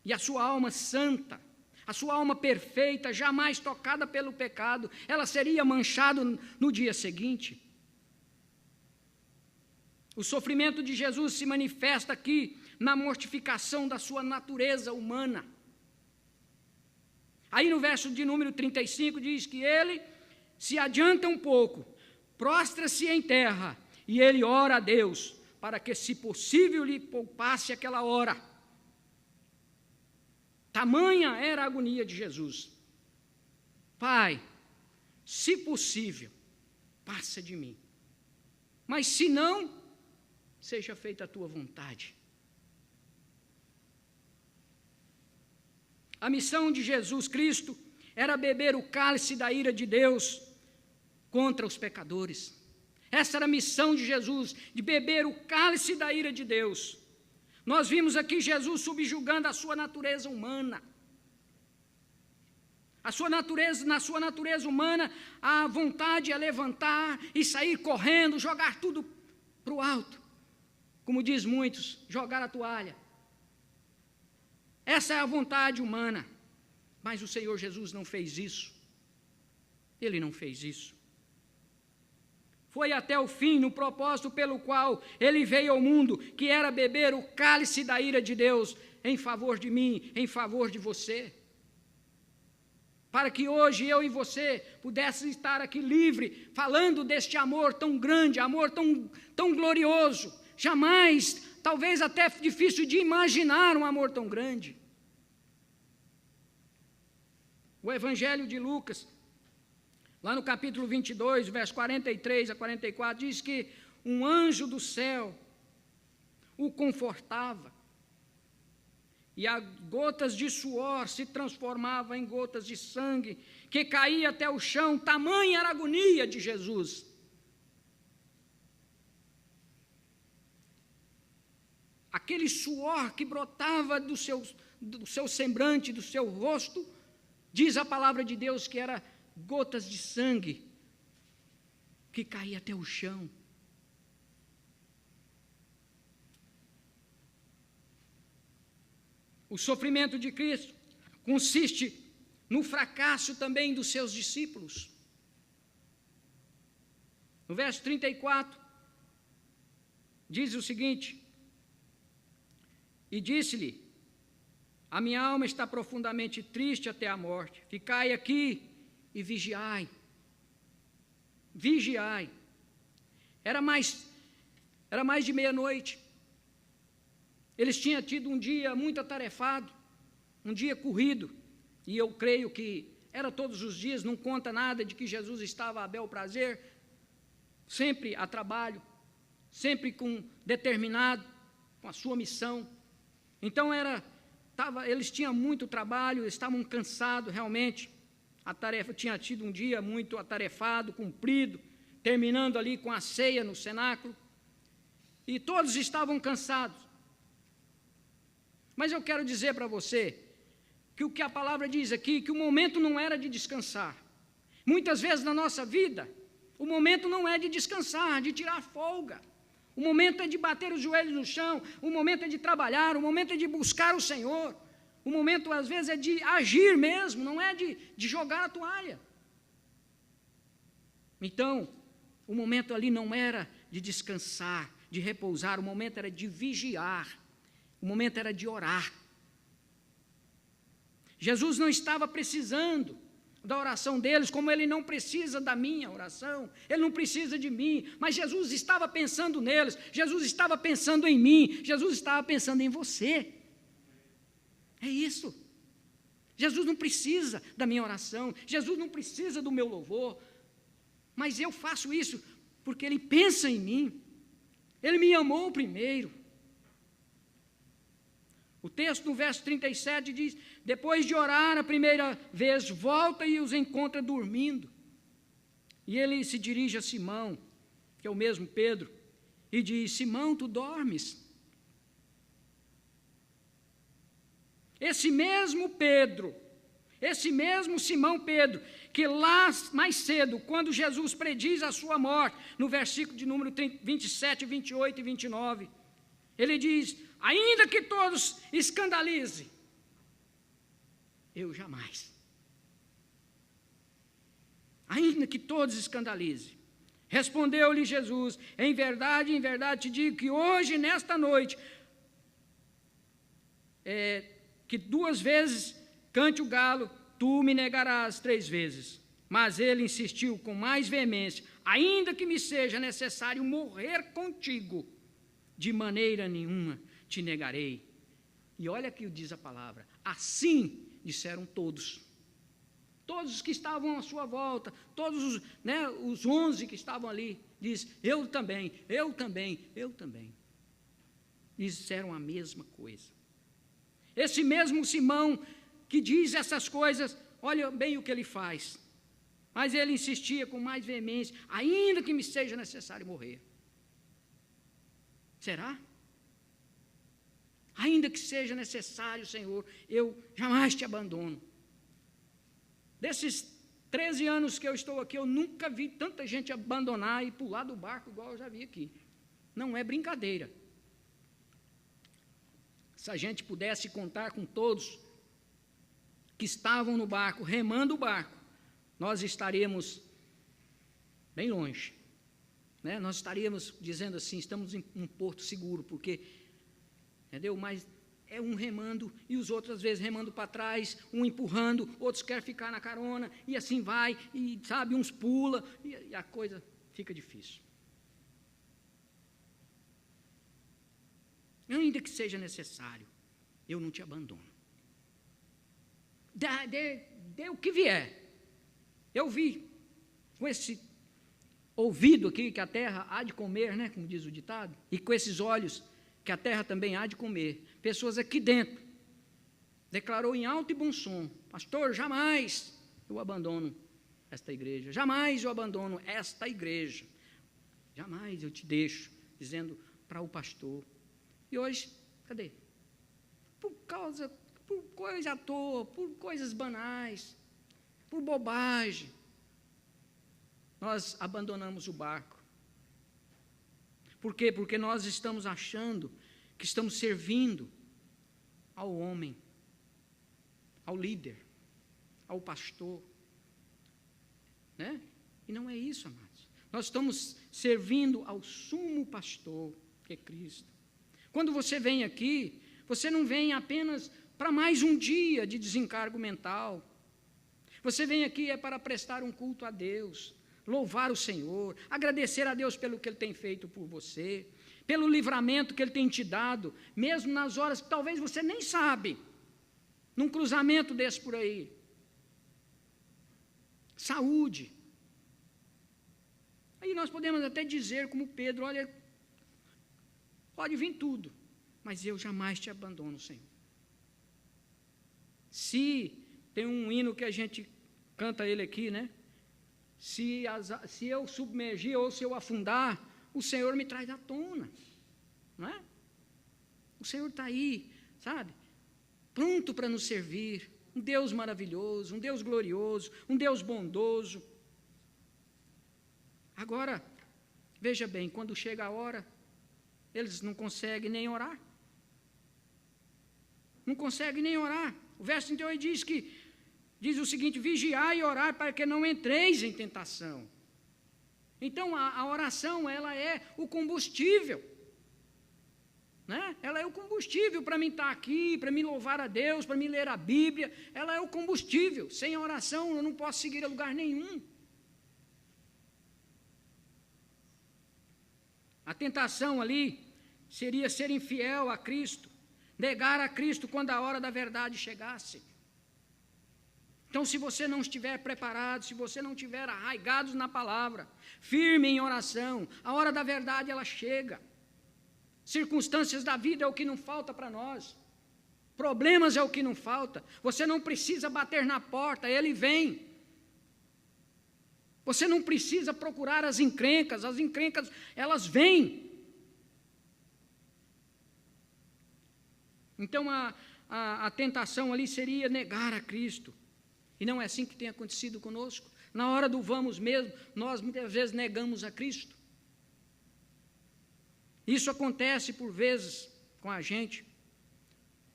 e a sua alma santa, a sua alma perfeita, jamais tocada pelo pecado, ela seria manchada no dia seguinte. O sofrimento de Jesus se manifesta aqui na mortificação da sua natureza humana. Aí no verso de número 35 diz que ele se adianta um pouco, prostra-se em terra e ele ora a Deus para que, se possível, lhe poupasse aquela hora. Tamanha era a agonia de Jesus. Pai, se possível, passa de mim. Mas se não, seja feita a tua vontade. A missão de Jesus Cristo era beber o cálice da ira de Deus contra os pecadores. Essa era a missão de Jesus, de beber o cálice da ira de Deus. Nós vimos aqui Jesus subjugando a sua natureza humana. Na sua natureza humana, a vontade é levantar e sair correndo, jogar tudo para o alto. Como diz muitos, jogar a toalha. Essa é a vontade humana. Mas o Senhor Jesus não fez isso. Ele não fez isso. Foi até o fim no propósito pelo qual ele veio ao mundo, que era beber o cálice da ira de Deus em favor de mim, em favor de você. Para que hoje eu e você pudéssemos estar aqui livre, falando deste amor tão grande, amor tão glorioso. Jamais, talvez até difícil de imaginar um amor tão grande. O Evangelho de Lucas, lá no capítulo 22, verso 43 a 44, diz que um anjo do céu o confortava, e as gotas de suor se transformavam em gotas de sangue, que caía até o chão, tamanha era a agonia de Jesus. Aquele suor que brotava do seu semblante, do seu rosto, diz a palavra de Deus que era gotas de sangue que caía até o chão. O sofrimento de Cristo consiste no fracasso também dos seus discípulos. No verso 34, diz o seguinte: e disse-lhe: a minha alma está profundamente triste até a morte, ficai aqui e vigiai. Vigiai. Era mais de meia-noite. Eles tinham tido um dia muito atarefado, um dia corrido, e eu creio que era todos os dias, não conta nada de que Jesus estava a bel prazer, sempre a trabalho, sempre determinado com a sua missão. Então eles tinham muito trabalho, estavam cansados realmente. A tarefa tinha tido um dia muito atarefado, cumprido, terminando ali com a ceia no cenáculo, e todos estavam cansados. Mas eu quero dizer para você que o que a palavra diz aqui, que o momento não era de descansar. Muitas vezes na nossa vida, o momento não é de descansar, de tirar folga. O momento é de bater os joelhos no chão, o momento é de trabalhar, o momento é de buscar o Senhor. O momento, às vezes, é de agir mesmo, não é de jogar a toalha. Então, o momento ali não era de descansar, de repousar, o momento era de vigiar, o momento era de orar. Jesus não estava precisando da oração deles, como ele não precisa da minha oração, ele não precisa de mim, mas Jesus estava pensando neles, Jesus estava pensando em mim, Jesus estava pensando em você. É isso. Jesus não precisa da minha oração, Jesus não precisa do meu louvor, mas eu faço isso porque ele pensa em mim, ele me amou primeiro. O texto no verso 37 diz: depois de orar a primeira vez, volta e os encontra dormindo. E ele se dirige a Simão, que é o mesmo Pedro, e diz: Simão, tu dormes? Esse mesmo Pedro, esse mesmo Simão Pedro, que lá mais cedo, quando Jesus prediz a sua morte, no versículo de número 27, 28 e 29, ele diz: ainda que todos escandalizem, eu jamais. Ainda que todos escandalizem. Respondeu-lhe Jesus: em verdade te digo que hoje, nesta noite, que 2 vezes cante o galo, tu me negarás 3 vezes. Mas ele insistiu com mais veemência: ainda que me seja necessário morrer contigo, de maneira nenhuma te negarei. E olha que diz a palavra: assim disseram todos. Todos os que estavam à sua volta, todos os 11 que estavam ali, diz: eu também, eu também, eu também. Disseram a mesma coisa. Esse mesmo Simão que diz essas coisas, olha bem o que ele faz. Mas ele insistia com mais veemência: ainda que me seja necessário morrer. Será? Ainda que seja necessário, Senhor, eu jamais te abandono. Desses 13 anos que eu estou aqui, eu nunca vi tanta gente abandonar e pular do barco igual eu já vi aqui. Não é brincadeira. Se a gente pudesse contar com todos que estavam no barco, remando o barco, nós estaríamos bem longe. Nós estaríamos dizendo assim: estamos em um porto seguro, porque, entendeu? Mas é um remando e os outros às vezes remando para trás, um empurrando, outros querem ficar na carona, e assim vai, e sabe, uns pula, e a coisa fica difícil. Ainda que seja necessário, eu não te abandono. Dê o que vier. Eu vi com esse ouvido aqui que a terra há de comer, como diz o ditado, e com esses olhos que a terra também há de comer. Pessoas aqui dentro declarou em alto e bom som: pastor, jamais eu abandono esta igreja, jamais eu abandono esta igreja, jamais eu te deixo, dizendo para o pastor. E hoje, cadê? Por coisa à toa, por coisas banais, por bobagem, nós abandonamos o barco. Por quê? Porque nós estamos achando que estamos servindo ao homem, ao líder, ao pastor, E não é isso, amados. Nós estamos servindo ao sumo pastor, que é Cristo. Quando você vem aqui, você não vem apenas para mais um dia de desencargo mental. Você vem aqui para prestar um culto a Deus, louvar o Senhor, agradecer a Deus pelo que Ele tem feito por você, pelo livramento que Ele tem te dado, mesmo nas horas que talvez você nem sabe, num cruzamento desse por aí. Saúde. Aí nós podemos até dizer como Pedro: olha, pode vir tudo, mas eu jamais te abandono, Senhor. Se tem um hino que a gente canta ele aqui, Se eu submergir ou se eu afundar, o Senhor me traz à tona, não é? O Senhor está aí, sabe? Pronto para nos servir. um Deus maravilhoso, um Deus glorioso, um Deus bondoso. Agora, veja bem, quando chega a hora, eles não conseguem nem orar. Não conseguem nem orar. O verso 38 diz o seguinte: vigiai e orai para que não entreis em tentação. Então, a oração, ela é o combustível. Né? Ela é o combustível para mim estar aqui, para mim louvar a Deus, para mim ler a Bíblia. Ela é o combustível. Sem oração, eu não posso seguir a lugar nenhum. A tentação ali seria ser infiel a Cristo, negar a Cristo quando a hora da verdade chegasse. Então, se você não estiver preparado, se você não estiver arraigado na palavra, firme em oração, a hora da verdade ela chega. Circunstâncias da vida é o que não falta para nós. Problemas é o que não falta. Você não precisa bater na porta, ele vem. Você não precisa procurar as encrencas elas vêm. Então a tentação ali seria negar a Cristo. E não é assim que tem acontecido conosco. Na hora do vamos mesmo, nós muitas vezes negamos a Cristo. Isso acontece por vezes com a gente.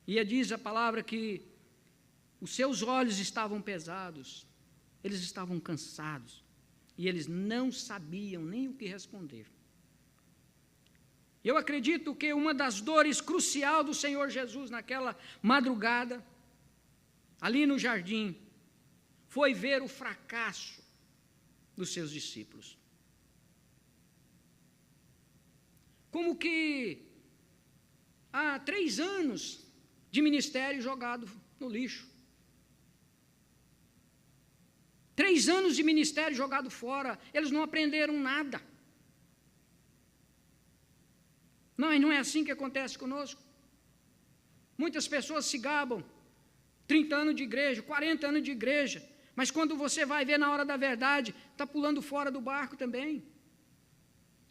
E diz a palavra que os seus olhos estavam pesados, eles estavam cansados, e eles não sabiam nem o que responder. Eu acredito que uma das dores crucial do Senhor Jesus naquela madrugada, ali no jardim, foi ver o fracasso dos seus discípulos. Como que há 3 anos de ministério jogado no lixo. 3 anos de ministério jogado fora, eles não aprenderam nada. Não é assim que acontece conosco. Muitas pessoas se gabam, 30 anos de igreja, 40 anos de igreja, mas quando você vai ver na hora da verdade, está pulando fora do barco também.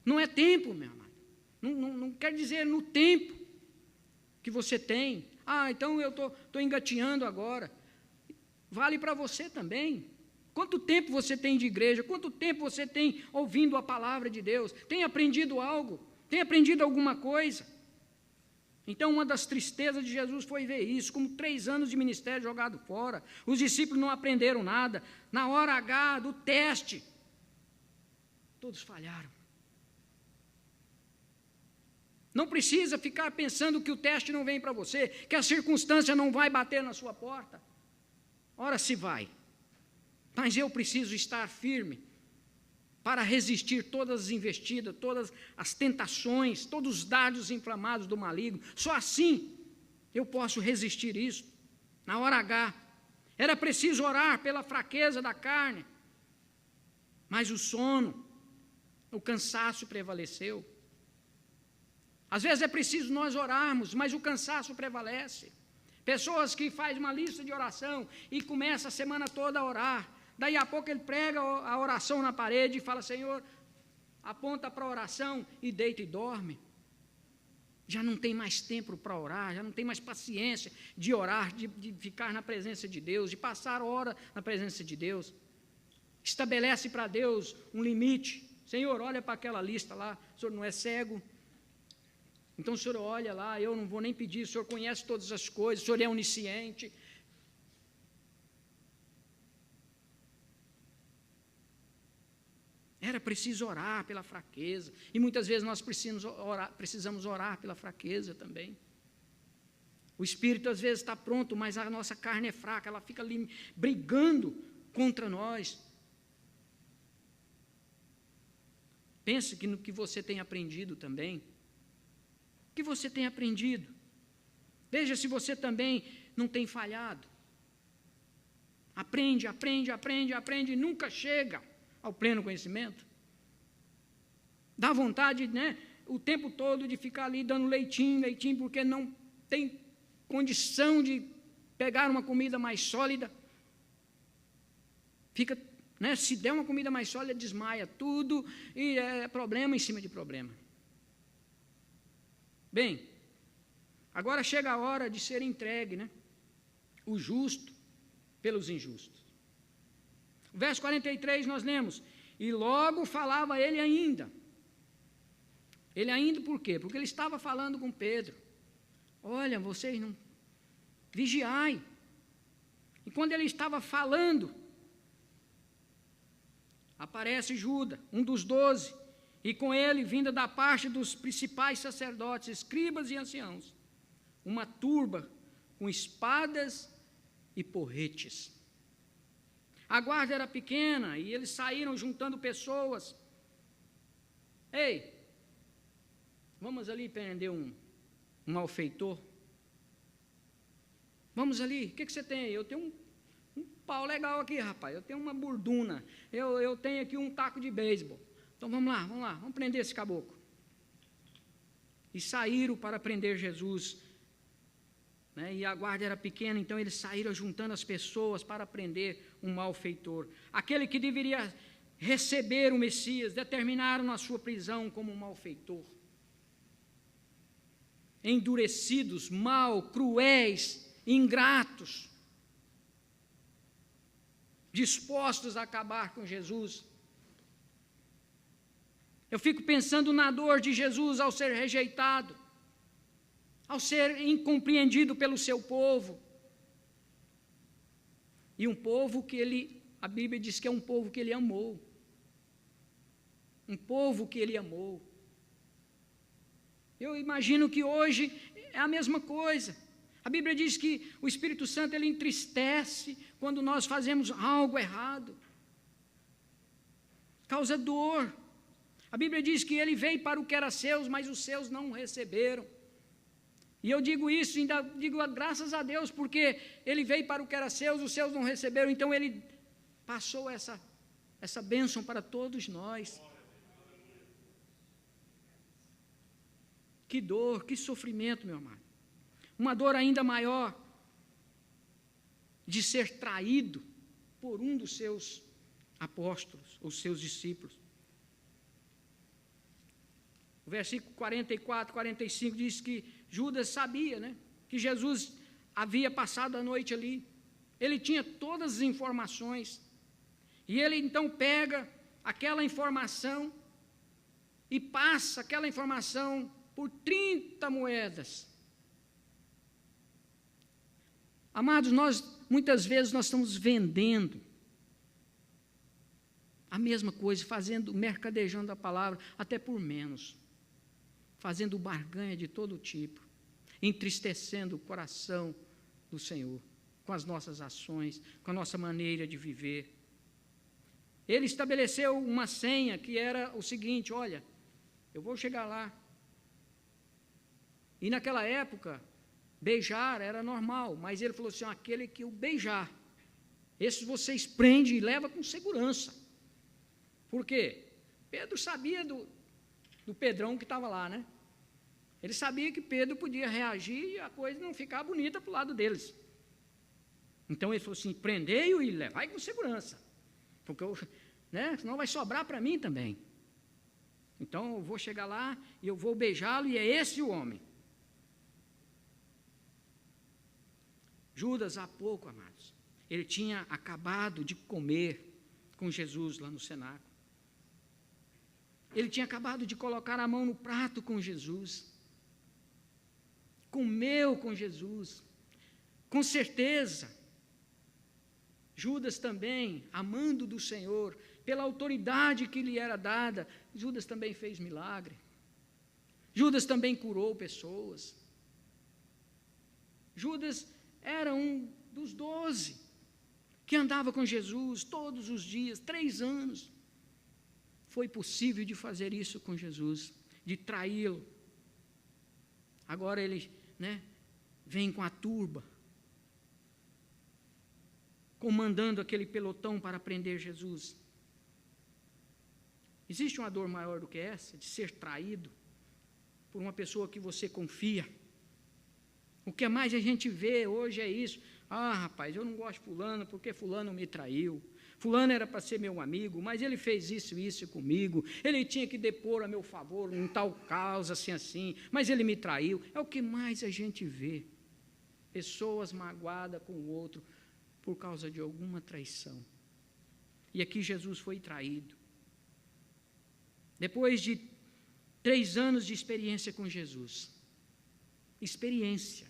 Não é tempo, meu amado. Não quer dizer no tempo que você tem. Então eu estou engatinhando agora. Vale para você também. Quanto tempo você tem de igreja? Quanto tempo você tem ouvindo a palavra de Deus? Tem aprendido algo? Tem aprendido alguma coisa? Então, uma das tristezas de Jesus foi ver isso, como 3 anos de ministério jogado fora. Os discípulos não aprenderam nada. Na hora H do teste, todos falharam. Não precisa ficar pensando que o teste não vem para você, que a circunstância não vai bater na sua porta. Ora se vai. Mas eu preciso estar firme para resistir todas as investidas, todas as tentações, todos os dardos inflamados do maligno. Só assim eu posso resistir isso. Na hora H, era preciso orar pela fraqueza da carne, mas o sono, o cansaço prevaleceu. Às vezes é preciso nós orarmos, mas o cansaço prevalece. Pessoas que fazem uma lista de oração e começam a semana toda a orar. Daí a pouco ele prega a oração na parede e fala: Senhor, aponta para a oração e deita e dorme. Já não tem mais tempo para orar, já não tem mais paciência de orar, de ficar na presença de Deus, de passar hora na presença de Deus. Estabelece para Deus um limite. Senhor, olha para aquela lista lá, o Senhor não é cego. Então o Senhor olha lá, eu não vou nem pedir, o Senhor conhece todas as coisas, o Senhor é onisciente. Era preciso orar pela fraqueza, e muitas vezes nós precisamos orar pela fraqueza também. O espírito às vezes está pronto, mas a nossa carne é fraca, ela fica ali brigando contra nós. Pense que no que você tem aprendido também. O que você tem aprendido? Veja se você também não tem falhado. Aprende, e nunca chega ao pleno conhecimento. Dá vontade, o tempo todo de ficar ali dando leitinho, porque não tem condição de pegar uma comida mais sólida. Fica, se der uma comida mais sólida, desmaia tudo, e é problema em cima de problema. Bem, agora chega a hora de ser entregue, o justo, pelos injustos. O verso 43 nós lemos, e logo falava ele ainda. Ele ainda por quê? Porque ele estava falando com Pedro. Olha, vocês não... Vigiai. E quando ele estava falando, aparece Judas, um dos 12, e com ele, vinda da parte dos principais sacerdotes, escribas e anciãos, uma turba com espadas e porretes. A guarda era pequena e eles saíram juntando pessoas. Ei, vamos ali prender um malfeitor. Vamos ali, o que você tem aí? Eu tenho um pau legal aqui, rapaz. Eu tenho uma burduna. Eu tenho aqui um taco de beisebol. Então vamos lá, vamos prender esse caboclo. E saíram para prender Jesus. Né? E a guarda era pequena, então eles saíram juntando as pessoas para prender um malfeitor. Aquele que deveria receber o Messias, determinaram na sua prisão como um malfeitor. Endurecidos, mal, cruéis, ingratos, dispostos a acabar com Jesus. Eu fico pensando na dor de Jesus ao ser rejeitado, ao ser incompreendido pelo seu povo. E um povo que a Bíblia diz que é um povo que ele amou. Um povo que ele amou. Eu imagino que hoje é a mesma coisa. A Bíblia diz que o Espírito Santo ele entristece quando nós fazemos algo errado. Causa dor. A Bíblia diz que ele veio para o que era seus, mas os seus não o receberam. E eu digo isso, ainda digo graças a Deus, porque ele veio para o que era seus, os seus não receberam, então ele passou essa bênção para todos nós. Que dor, que sofrimento, meu amado. Uma dor ainda maior de ser traído por um dos seus apóstolos, os seus discípulos. O versículo 44, 45 diz que Judas sabia, né, que Jesus havia passado a noite ali. Ele tinha todas as informações. E ele então pega aquela informação e passa aquela informação por 30 moedas. Amados, muitas vezes nós estamos vendendo a mesma coisa, mercadejando a palavra, até por menos, fazendo barganha de todo tipo, entristecendo o coração do Senhor, com as nossas ações, com a nossa maneira de viver. Ele estabeleceu uma senha que era o seguinte: olha, eu vou chegar lá. E naquela época, beijar era normal, mas ele falou assim: aquele que o beijar, esse vocês prendem e levam com segurança. Por quê? Pedro sabia do Pedrão que estava lá, né? Ele sabia que Pedro podia reagir e a coisa não ficar bonita para o lado deles. Então ele falou assim: prendei-o e levai com segurança, porque senão vai sobrar para mim também. Então eu vou chegar lá e eu vou beijá-lo, e é esse o homem. Judas, há pouco, amados, ele tinha acabado de comer com Jesus lá no cenáculo. Ele tinha acabado de colocar a mão no prato com Jesus. Comeu com Jesus. Com certeza, Judas também, amando do Senhor, pela autoridade que lhe era dada, Judas também fez milagre. Judas também curou pessoas. Judas era um dos 12 que andava com Jesus todos os dias, 3 anos. Foi possível de fazer isso com Jesus, de traí-lo. Agora ele, vem com a turba, comandando aquele pelotão para prender Jesus. Existe uma dor maior do que essa, de ser traído por uma pessoa que você confia? O que mais a gente vê hoje é isso: rapaz, eu não gosto de fulano porque fulano me traiu. Fulano era para ser meu amigo, mas ele fez isso comigo. Ele tinha que depor a meu favor em tal causa, assim, mas ele me traiu. É o que mais a gente vê. Pessoas magoadas com o outro por causa de alguma traição. E aqui Jesus foi traído. Depois de 3 anos de experiência com Jesus, experiência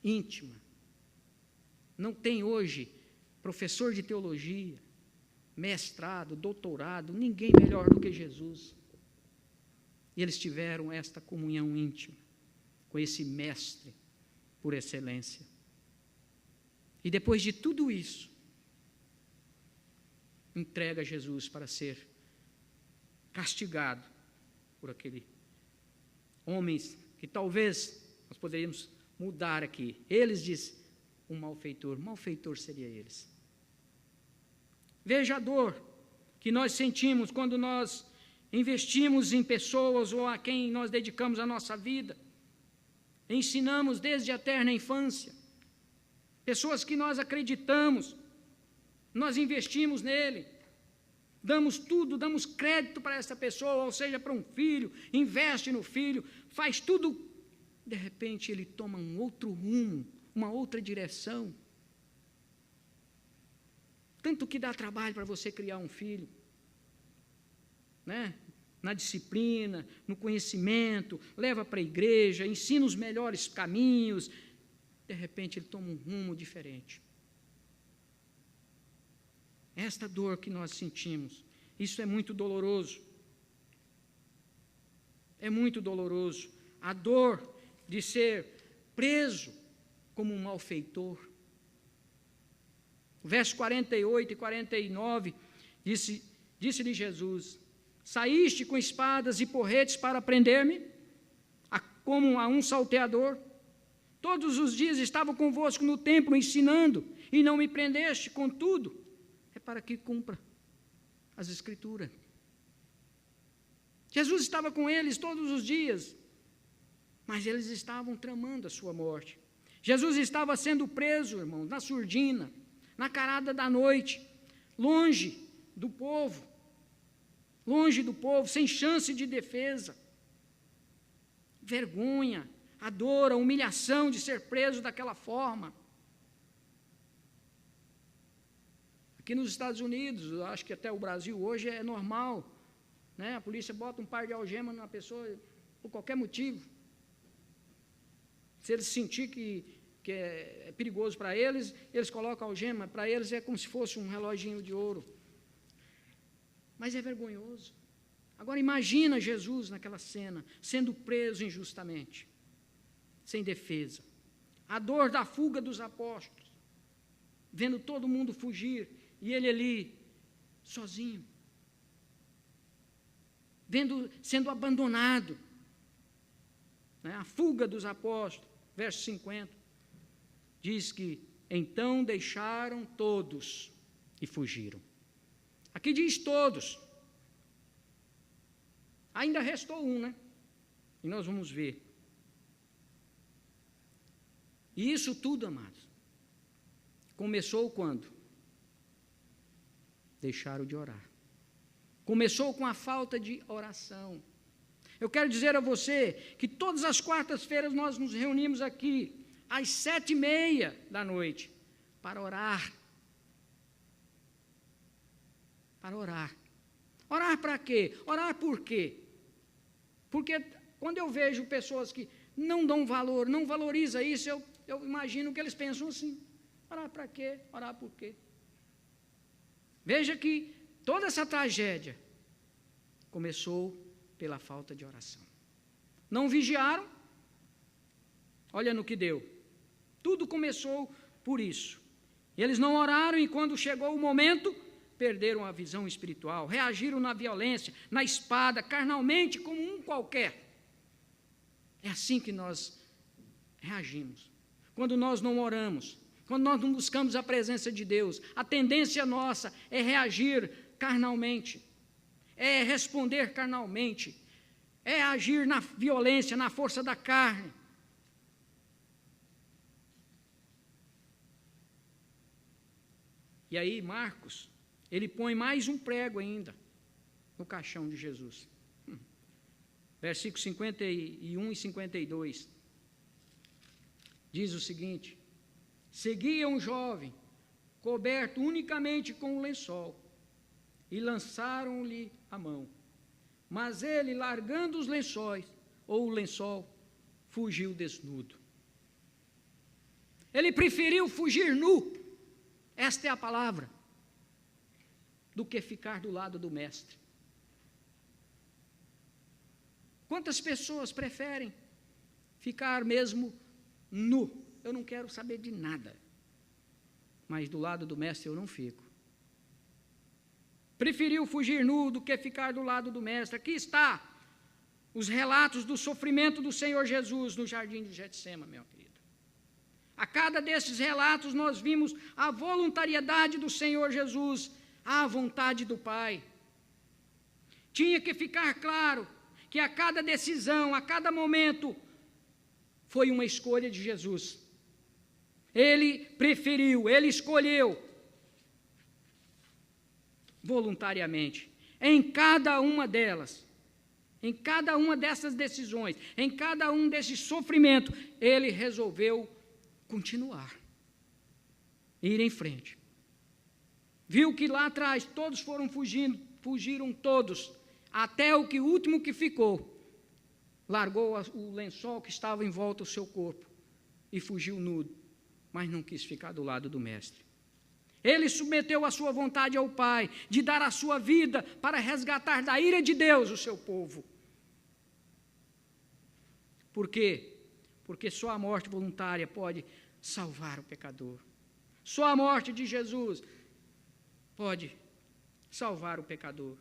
íntima, não tem hoje professor de teologia, mestrado, doutorado, ninguém melhor do que Jesus. E eles tiveram esta comunhão íntima com esse mestre por excelência. E depois de tudo isso, entrega Jesus para ser castigado por aquele homens que talvez nós poderíamos mudar aqui. Eles dizem um malfeitor seria eles. Veja a dor que nós sentimos quando nós investimos em pessoas ou a quem nós dedicamos a nossa vida. Ensinamos desde a terna infância. Pessoas que nós acreditamos, nós investimos nele. Damos tudo, damos crédito para essa pessoa, ou seja, para um filho, investe no filho, faz tudo. De repente ele toma um outro rumo, uma outra direção. Tanto que dá trabalho para você criar um filho, né? Na disciplina, no conhecimento, leva para a igreja, ensina os melhores caminhos. De repente ele toma um rumo diferente. Esta dor que nós sentimos, isso é muito doloroso. É muito doloroso. A dor de ser preso como um malfeitor. Versos 48 e 49, disse-lhe Jesus: saíste com espadas e porretes para prender-me, como a um salteador? Todos os dias estava convosco no templo ensinando, e não me prendeste, contudo, é para que cumpra as Escrituras. Jesus estava com eles todos os dias, mas eles estavam tramando a sua morte. Jesus estava sendo preso, irmãos, na surdina, na carada da noite, longe do povo, sem chance de defesa. Vergonha, a dor, a humilhação de ser preso daquela forma. Aqui nos Estados Unidos, eu acho que até o Brasil hoje é normal, né? A polícia bota um par de algemas numa pessoa por qualquer motivo. Se eles sentir que é perigoso para eles, eles colocam a algema. Para eles é como se fosse um reloginho de ouro. Mas é vergonhoso. Agora imagina Jesus naquela cena, sendo preso injustamente, sem defesa. A dor da fuga dos apóstolos, vendo todo mundo fugir, e ele ali, sozinho, sendo abandonado, né? A fuga dos apóstolos, verso 50, diz que então deixaram todos e fugiram. Aqui diz todos, ainda restou um, né? E nós vamos ver. E isso tudo, amados, começou quando? Deixaram de orar. Começou com a falta de oração. Eu quero dizer a você que todas as quartas-feiras nós nos reunimos aqui, às 7:30 para orar. Para orar. Orar para quê? Orar por quê? Porque quando eu vejo pessoas que não dão valor, não valorizam isso, eu imagino que eles pensam assim: orar para quê? Orar por quê? Veja que toda essa tragédia começou pela falta de oração. Não vigiaram? Olha no que deu. Tudo começou por isso. Eles não oraram e quando chegou o momento, perderam a visão espiritual, reagiram na violência, na espada, carnalmente, como um qualquer. É assim que nós reagimos. Quando nós não oramos, quando nós não buscamos a presença de Deus, a tendência nossa é reagir carnalmente, é responder carnalmente, é agir na violência, na força da carne. E aí Marcos, ele põe mais um prego ainda no caixão de Jesus. Versículos 51 e 52. Diz o seguinte: seguia um jovem, coberto unicamente com um lençol, e lançaram-lhe a mão. Mas ele, largando os lençóis, ou o lençol, fugiu desnudo. Ele preferiu fugir nu, esta é a palavra, do que ficar do lado do mestre. Quantas pessoas preferem ficar mesmo nu? Eu não quero saber de nada, mas do lado do mestre eu não fico. Preferiu fugir nu do que ficar do lado do mestre. Aqui está os relatos do sofrimento do Senhor Jesus no jardim de Getsêmani, meu querido. A cada desses relatos nós vimos a voluntariedade do Senhor Jesus, a vontade do Pai. Tinha que ficar claro que a cada decisão, a cada momento, foi uma escolha de Jesus. Ele preferiu, ele escolheu voluntariamente, em cada uma delas, em cada uma dessas decisões, em cada um desses sofrimentos, ele resolveu continuar, ir em frente. Viu que lá atrás todos foram fugiram todos, até o último que ficou, largou o lençol que estava em volta do seu corpo e fugiu nu, mas não quis ficar do lado do mestre. Ele submeteu a sua vontade ao Pai, de dar a sua vida para resgatar da ira de Deus o seu povo. Por quê? Porque só a morte voluntária pode salvar o pecador. Só a morte de Jesus pode salvar o pecador.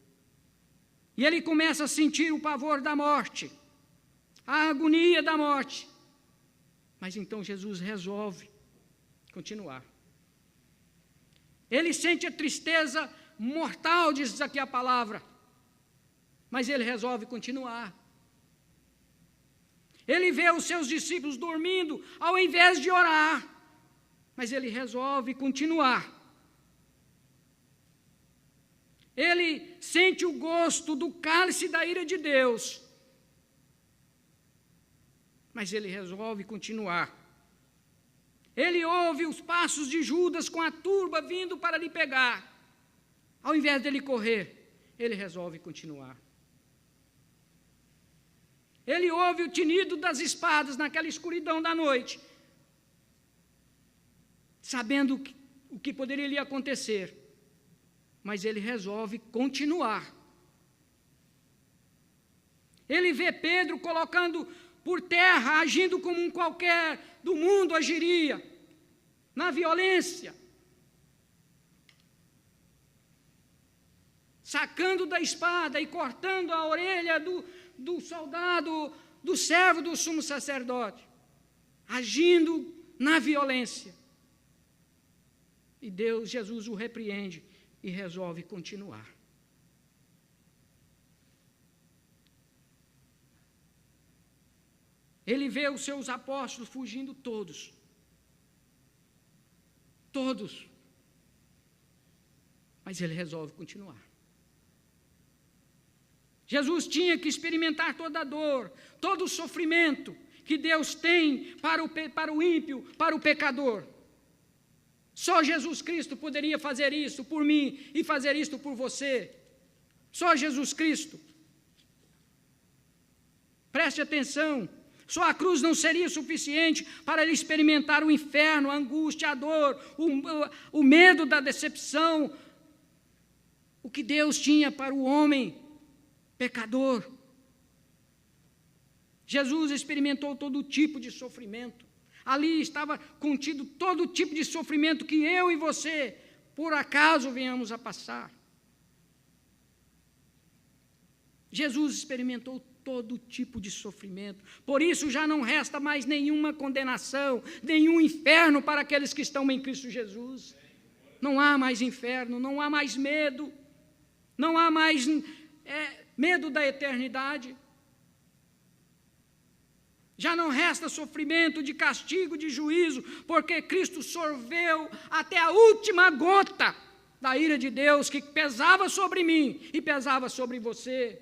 E ele começa a sentir o pavor da morte, a agonia da morte. Mas então Jesus resolve continuar. Ele sente a tristeza mortal, diz aqui a palavra, mas ele resolve continuar. Ele vê os seus discípulos dormindo ao invés de orar, mas ele resolve continuar. Ele sente o gosto do cálice da ira de Deus, mas ele resolve continuar. Ele ouve os passos de Judas com a turba vindo para lhe pegar. Ao invés dele correr, ele resolve continuar. Ele ouve o tinido das espadas naquela escuridão da noite, sabendo o que poderia lhe acontecer, mas ele resolve continuar. Ele vê Pedro colocando por terra, agindo como um qualquer do mundo agiria, na violência, sacando da espada e cortando a orelha do soldado, do servo do sumo sacerdote, agindo na violência. E Jesus o repreende e resolve continuar. Ele vê os seus apóstolos fugindo todos. Todos. Mas ele resolve continuar. Jesus tinha que experimentar toda a dor, todo o sofrimento que Deus tem para o ímpio, para o pecador. Só Jesus Cristo poderia fazer isso por mim e fazer isso por você. Só Jesus Cristo. Preste atenção. Só a cruz não seria suficiente para ele experimentar o inferno, a angústia, a dor, o medo da decepção. O que Deus tinha para o homem pecador. Jesus experimentou todo tipo de sofrimento. Ali estava contido todo tipo de sofrimento que eu e você, por acaso, venhamos a passar. Jesus experimentou todo tipo de sofrimento. Por isso já não resta mais nenhuma condenação, nenhum inferno para aqueles que estão em Cristo Jesus. Não há mais inferno, não há mais medo, não há mais medo da eternidade. Já não resta sofrimento de castigo, de juízo, porque Cristo sorveu até a última gota da ira de Deus que pesava sobre mim e pesava sobre você.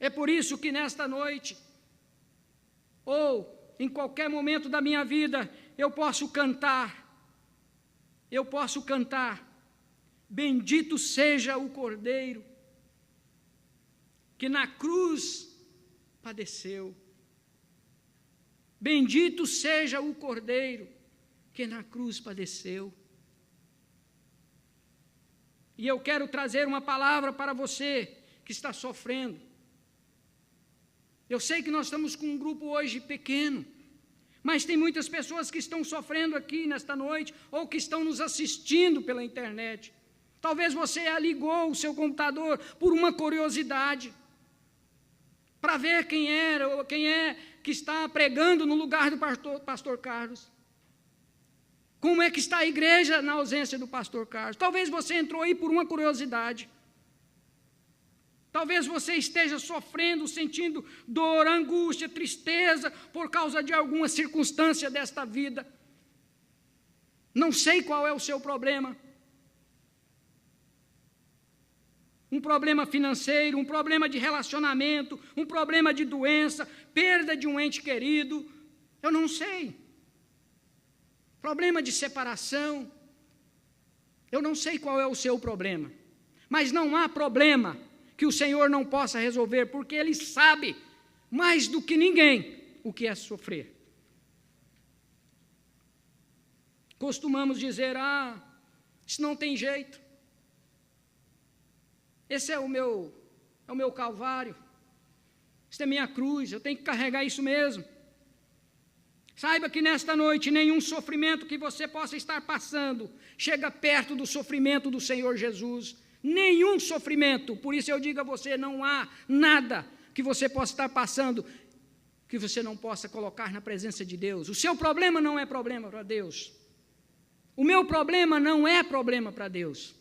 É por isso que nesta noite, ou em qualquer momento da minha vida, eu posso cantar, bendito seja o Cordeiro, que na cruz padeceu. Bendito seja o Cordeiro, que na cruz padeceu. E eu quero trazer uma palavra para você que está sofrendo. Eu sei que nós estamos com um grupo hoje pequeno, mas tem muitas pessoas que estão sofrendo aqui nesta noite, ou que estão nos assistindo pela internet. Talvez você ligou o seu computador por uma curiosidade, para ver quem é que está pregando no lugar do pastor Carlos. Como é que está a igreja na ausência do pastor Carlos? Talvez você entrou aí por uma curiosidade. Talvez você esteja sofrendo, sentindo dor, angústia, tristeza, por causa de alguma circunstância desta vida. Não sei qual é o seu problema. Um problema financeiro, um problema de relacionamento, um problema de doença, perda de um ente querido, eu não sei. Problema de separação, eu não sei qual é o seu problema, mas não há problema que o Senhor não possa resolver, porque Ele sabe mais do que ninguém o que é sofrer. Costumamos dizer, isso não tem jeito, esse é o meu calvário, isso é minha cruz, eu tenho que carregar isso mesmo. Saiba que nesta noite nenhum sofrimento que você possa estar passando chega perto do sofrimento do Senhor Jesus. Nenhum sofrimento. Por isso eu digo a você, não há nada que você possa estar passando que você não possa colocar na presença de Deus. O seu problema não é problema para Deus. O meu problema não é problema para Deus.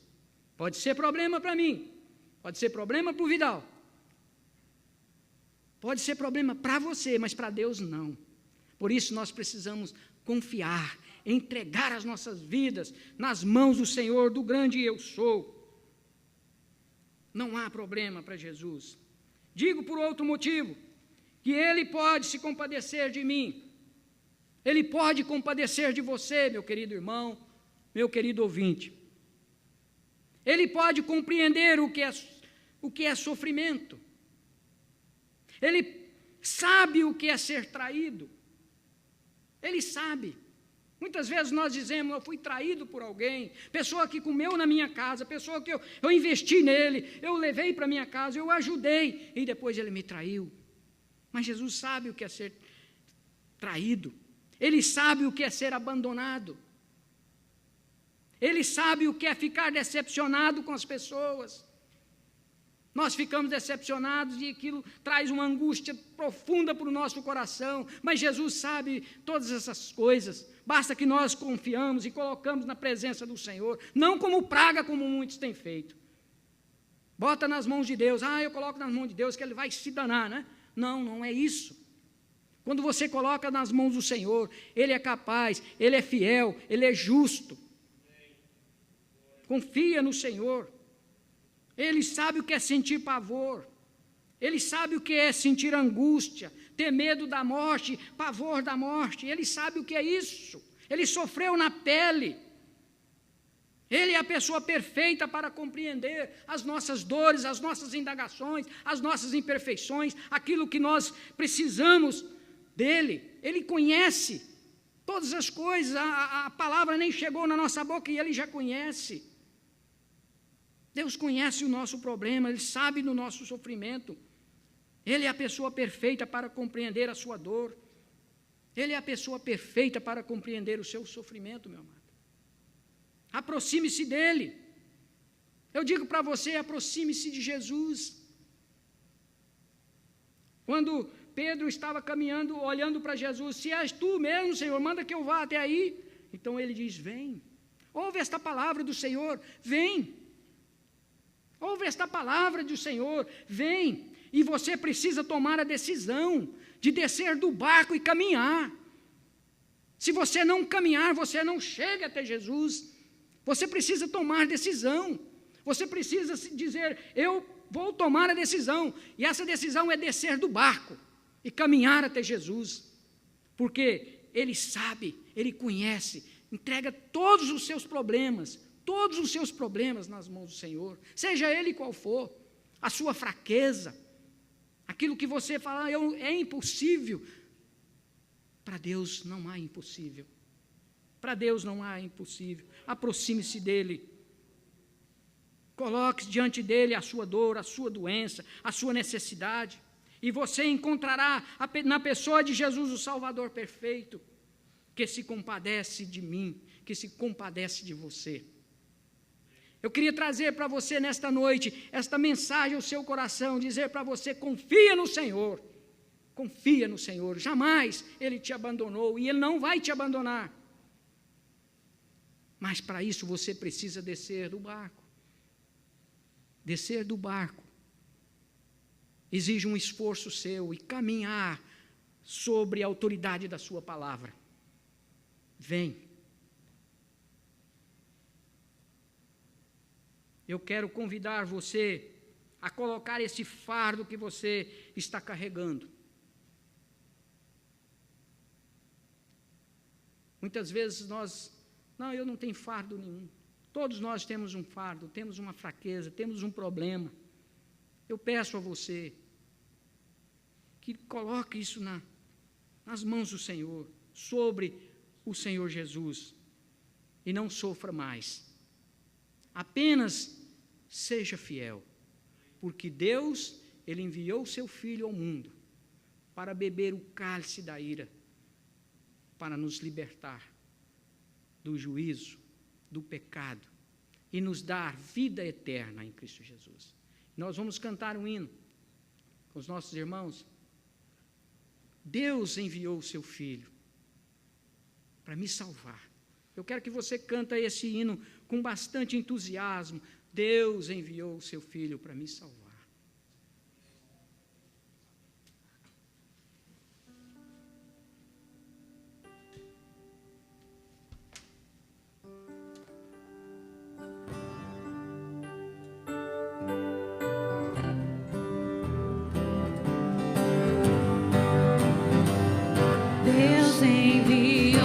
Pode ser problema para mim. Pode ser problema para o Vidal. Pode ser problema para você, mas para Deus não. Por isso nós precisamos confiar, entregar as nossas vidas nas mãos do Senhor, do grande eu sou. Não há problema para Jesus. Digo por outro motivo, que Ele pode se compadecer de mim. Ele pode compadecer de você, meu querido irmão, meu querido ouvinte. Ele pode compreender o que é sofrimento. Ele sabe o que é ser traído. Ele sabe. Muitas vezes nós dizemos, eu fui traído por alguém, pessoa que comeu na minha casa, pessoa que eu investi nele, eu levei para minha casa, eu ajudei, e depois ele me traiu. Mas Jesus sabe o que é ser traído. Ele sabe o que é ser abandonado. Ele sabe o que é ficar decepcionado com as pessoas. Nós ficamos decepcionados e aquilo traz uma angústia profunda para o nosso coração, mas Jesus sabe todas essas coisas, basta que nós confiamos e colocamos na presença do Senhor, não como praga, como muitos têm feito. Bota nas mãos de Deus, eu coloco nas mãos de Deus que Ele vai se danar, né? Não, não é isso. Quando você coloca nas mãos do Senhor, Ele é capaz, Ele é fiel, Ele é justo. Confia no Senhor. Ele sabe o que é sentir pavor, Ele sabe o que é sentir angústia, ter medo da morte, pavor da morte, Ele sabe o que é isso, Ele sofreu na pele, Ele é a pessoa perfeita para compreender as nossas dores, as nossas indagações, as nossas imperfeições, aquilo que nós precisamos dEle, Ele conhece todas as coisas, a palavra nem chegou na nossa boca e Ele já conhece. Deus conhece o nosso problema, Ele sabe do nosso sofrimento. Ele é a pessoa perfeita para compreender a sua dor. Ele é a pessoa perfeita para compreender o seu sofrimento, meu amado. Aproxime-se dEle. Eu digo para você, aproxime-se de Jesus. Quando Pedro estava caminhando, olhando para Jesus, se és tu mesmo, Senhor, manda que eu vá até aí. Então ele diz, vem. Ouve esta palavra do Senhor, vem. Ouve esta palavra do Senhor, vem, e você precisa tomar a decisão de descer do barco e caminhar. Se você não caminhar, você não chega até Jesus. Você precisa tomar decisão. Você precisa dizer, eu vou tomar a decisão. E essa decisão é descer do barco e caminhar até Jesus. porque Ele sabe, Ele conhece, entrega todos os seus problemas nas mãos do Senhor, seja Ele qual for, a sua fraqueza, aquilo que você fala, é impossível. Para Deus não há impossível. Para Deus não há impossível. Aproxime-se dEle. Coloque diante dEle a sua dor, a sua doença, a sua necessidade. E você encontrará na pessoa de Jesus o Salvador perfeito, que se compadece de mim, que se compadece de você. Eu queria trazer para você nesta noite esta mensagem ao seu coração, dizer para você: confia no Senhor. Confia no Senhor, jamais Ele te abandonou e Ele não vai te abandonar. Mas para isso você precisa descer do barco. Descer do barco exige um esforço seu e caminhar sobre a autoridade da sua palavra. Vem. Eu quero convidar você a colocar esse fardo que você está carregando. Muitas vezes eu não tenho fardo nenhum. Todos nós temos um fardo, temos uma fraqueza, temos um problema. Eu peço a você que coloque isso nas mãos do Senhor, sobre o Senhor Jesus, e não sofra mais. Apenas seja fiel, porque Deus, Ele enviou o seu Filho ao mundo para beber o cálice da ira, para nos libertar do juízo, do pecado, e nos dar vida eterna em Cristo Jesus. Nós vamos cantar um hino com os nossos irmãos. Deus enviou o seu Filho para me salvar. Eu quero que você canta esse hino com bastante entusiasmo. Deus enviou o seu Filho para me salvar. Deus enviou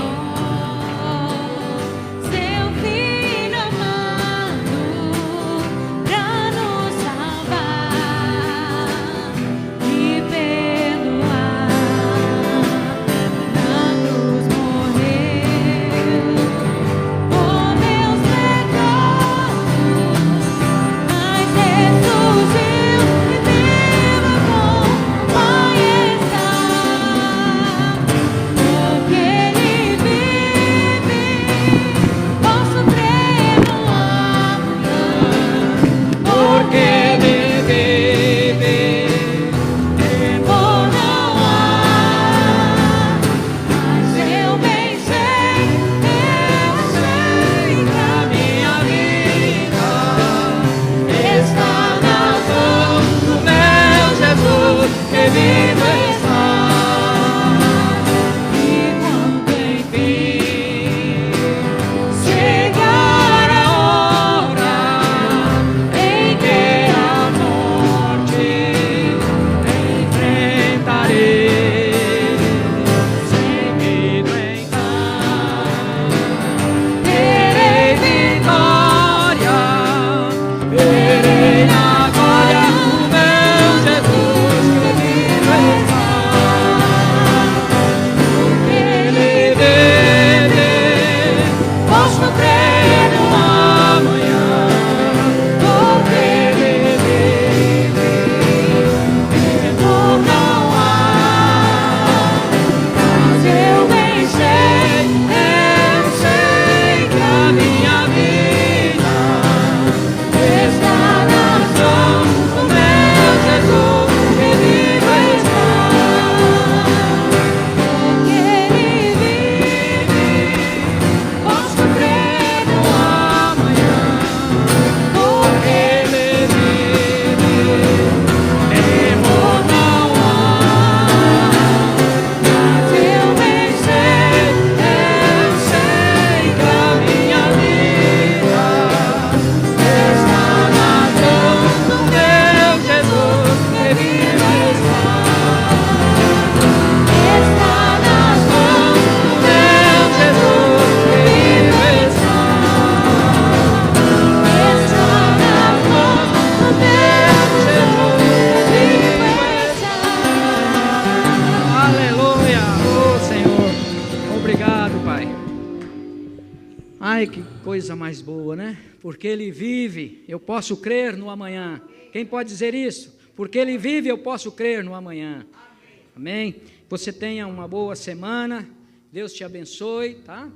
seu Filho amado pra nos salvar. Ai, que coisa mais boa, né? Porque Ele vive, eu posso crer no amanhã. Quem pode dizer isso? Porque Ele vive, eu posso crer no amanhã. Amém? Você tenha uma boa semana, Deus te abençoe, tá?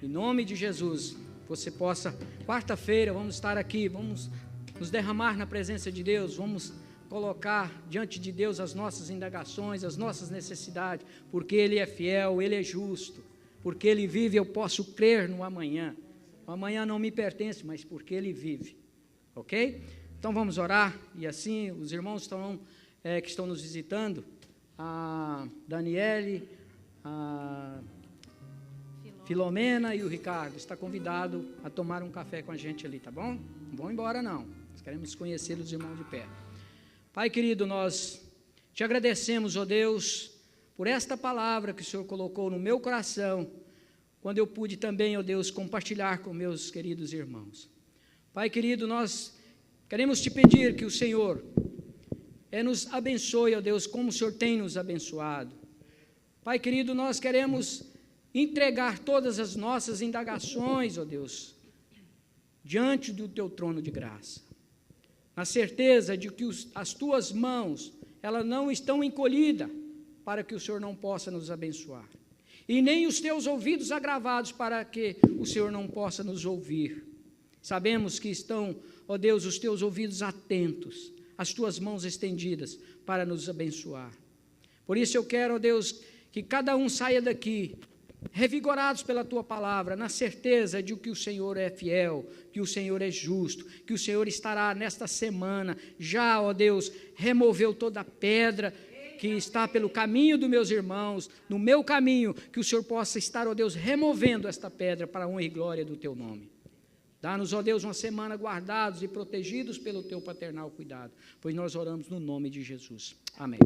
Em nome de Jesus, você possa, quarta-feira, vamos estar aqui, vamos nos derramar na presença de Deus, vamos colocar diante de Deus as nossas indagações, as nossas necessidades, porque Ele é fiel, Ele é justo, porque Ele vive, eu posso crer no amanhã. O amanhã não me pertence, mas porque Ele vive, ok? Então vamos orar, e assim os irmãos que estão nos visitando, a Daniele, a Filomena e o Ricardo, está convidado a tomar um café com a gente ali, tá bom? Não vão embora não, nós queremos conhecer os irmãos de perto. Pai querido, nós te agradecemos, ó Deus, por esta palavra que o Senhor colocou no meu coração, quando eu pude também, ó Deus, compartilhar com meus queridos irmãos. Pai querido, nós queremos te pedir que o Senhor nos abençoe, ó Deus, como o Senhor tem nos abençoado. Pai querido, nós queremos entregar todas as nossas indagações, ó Deus, diante do teu trono de graça, na certeza de que as tuas mãos, elas não estão encolhidas para que o Senhor não possa nos abençoar, e nem os teus ouvidos agravados para que o Senhor não possa nos ouvir. Sabemos que estão, ó Deus, os teus ouvidos atentos, as tuas mãos estendidas para nos abençoar. Por isso eu quero, ó Deus, que cada um saia daqui revigorados pela tua palavra, na certeza de que o Senhor é fiel, que o Senhor é justo, que o Senhor estará nesta semana, já, ó Deus, removeu toda a pedra que está pelo caminho dos meus irmãos, no meu caminho, que o Senhor possa estar, ó Deus, removendo esta pedra para a honra e glória do teu nome. Dá-nos, ó Deus, uma semana guardados e protegidos pelo teu paternal cuidado, pois nós oramos no nome de Jesus. Amém.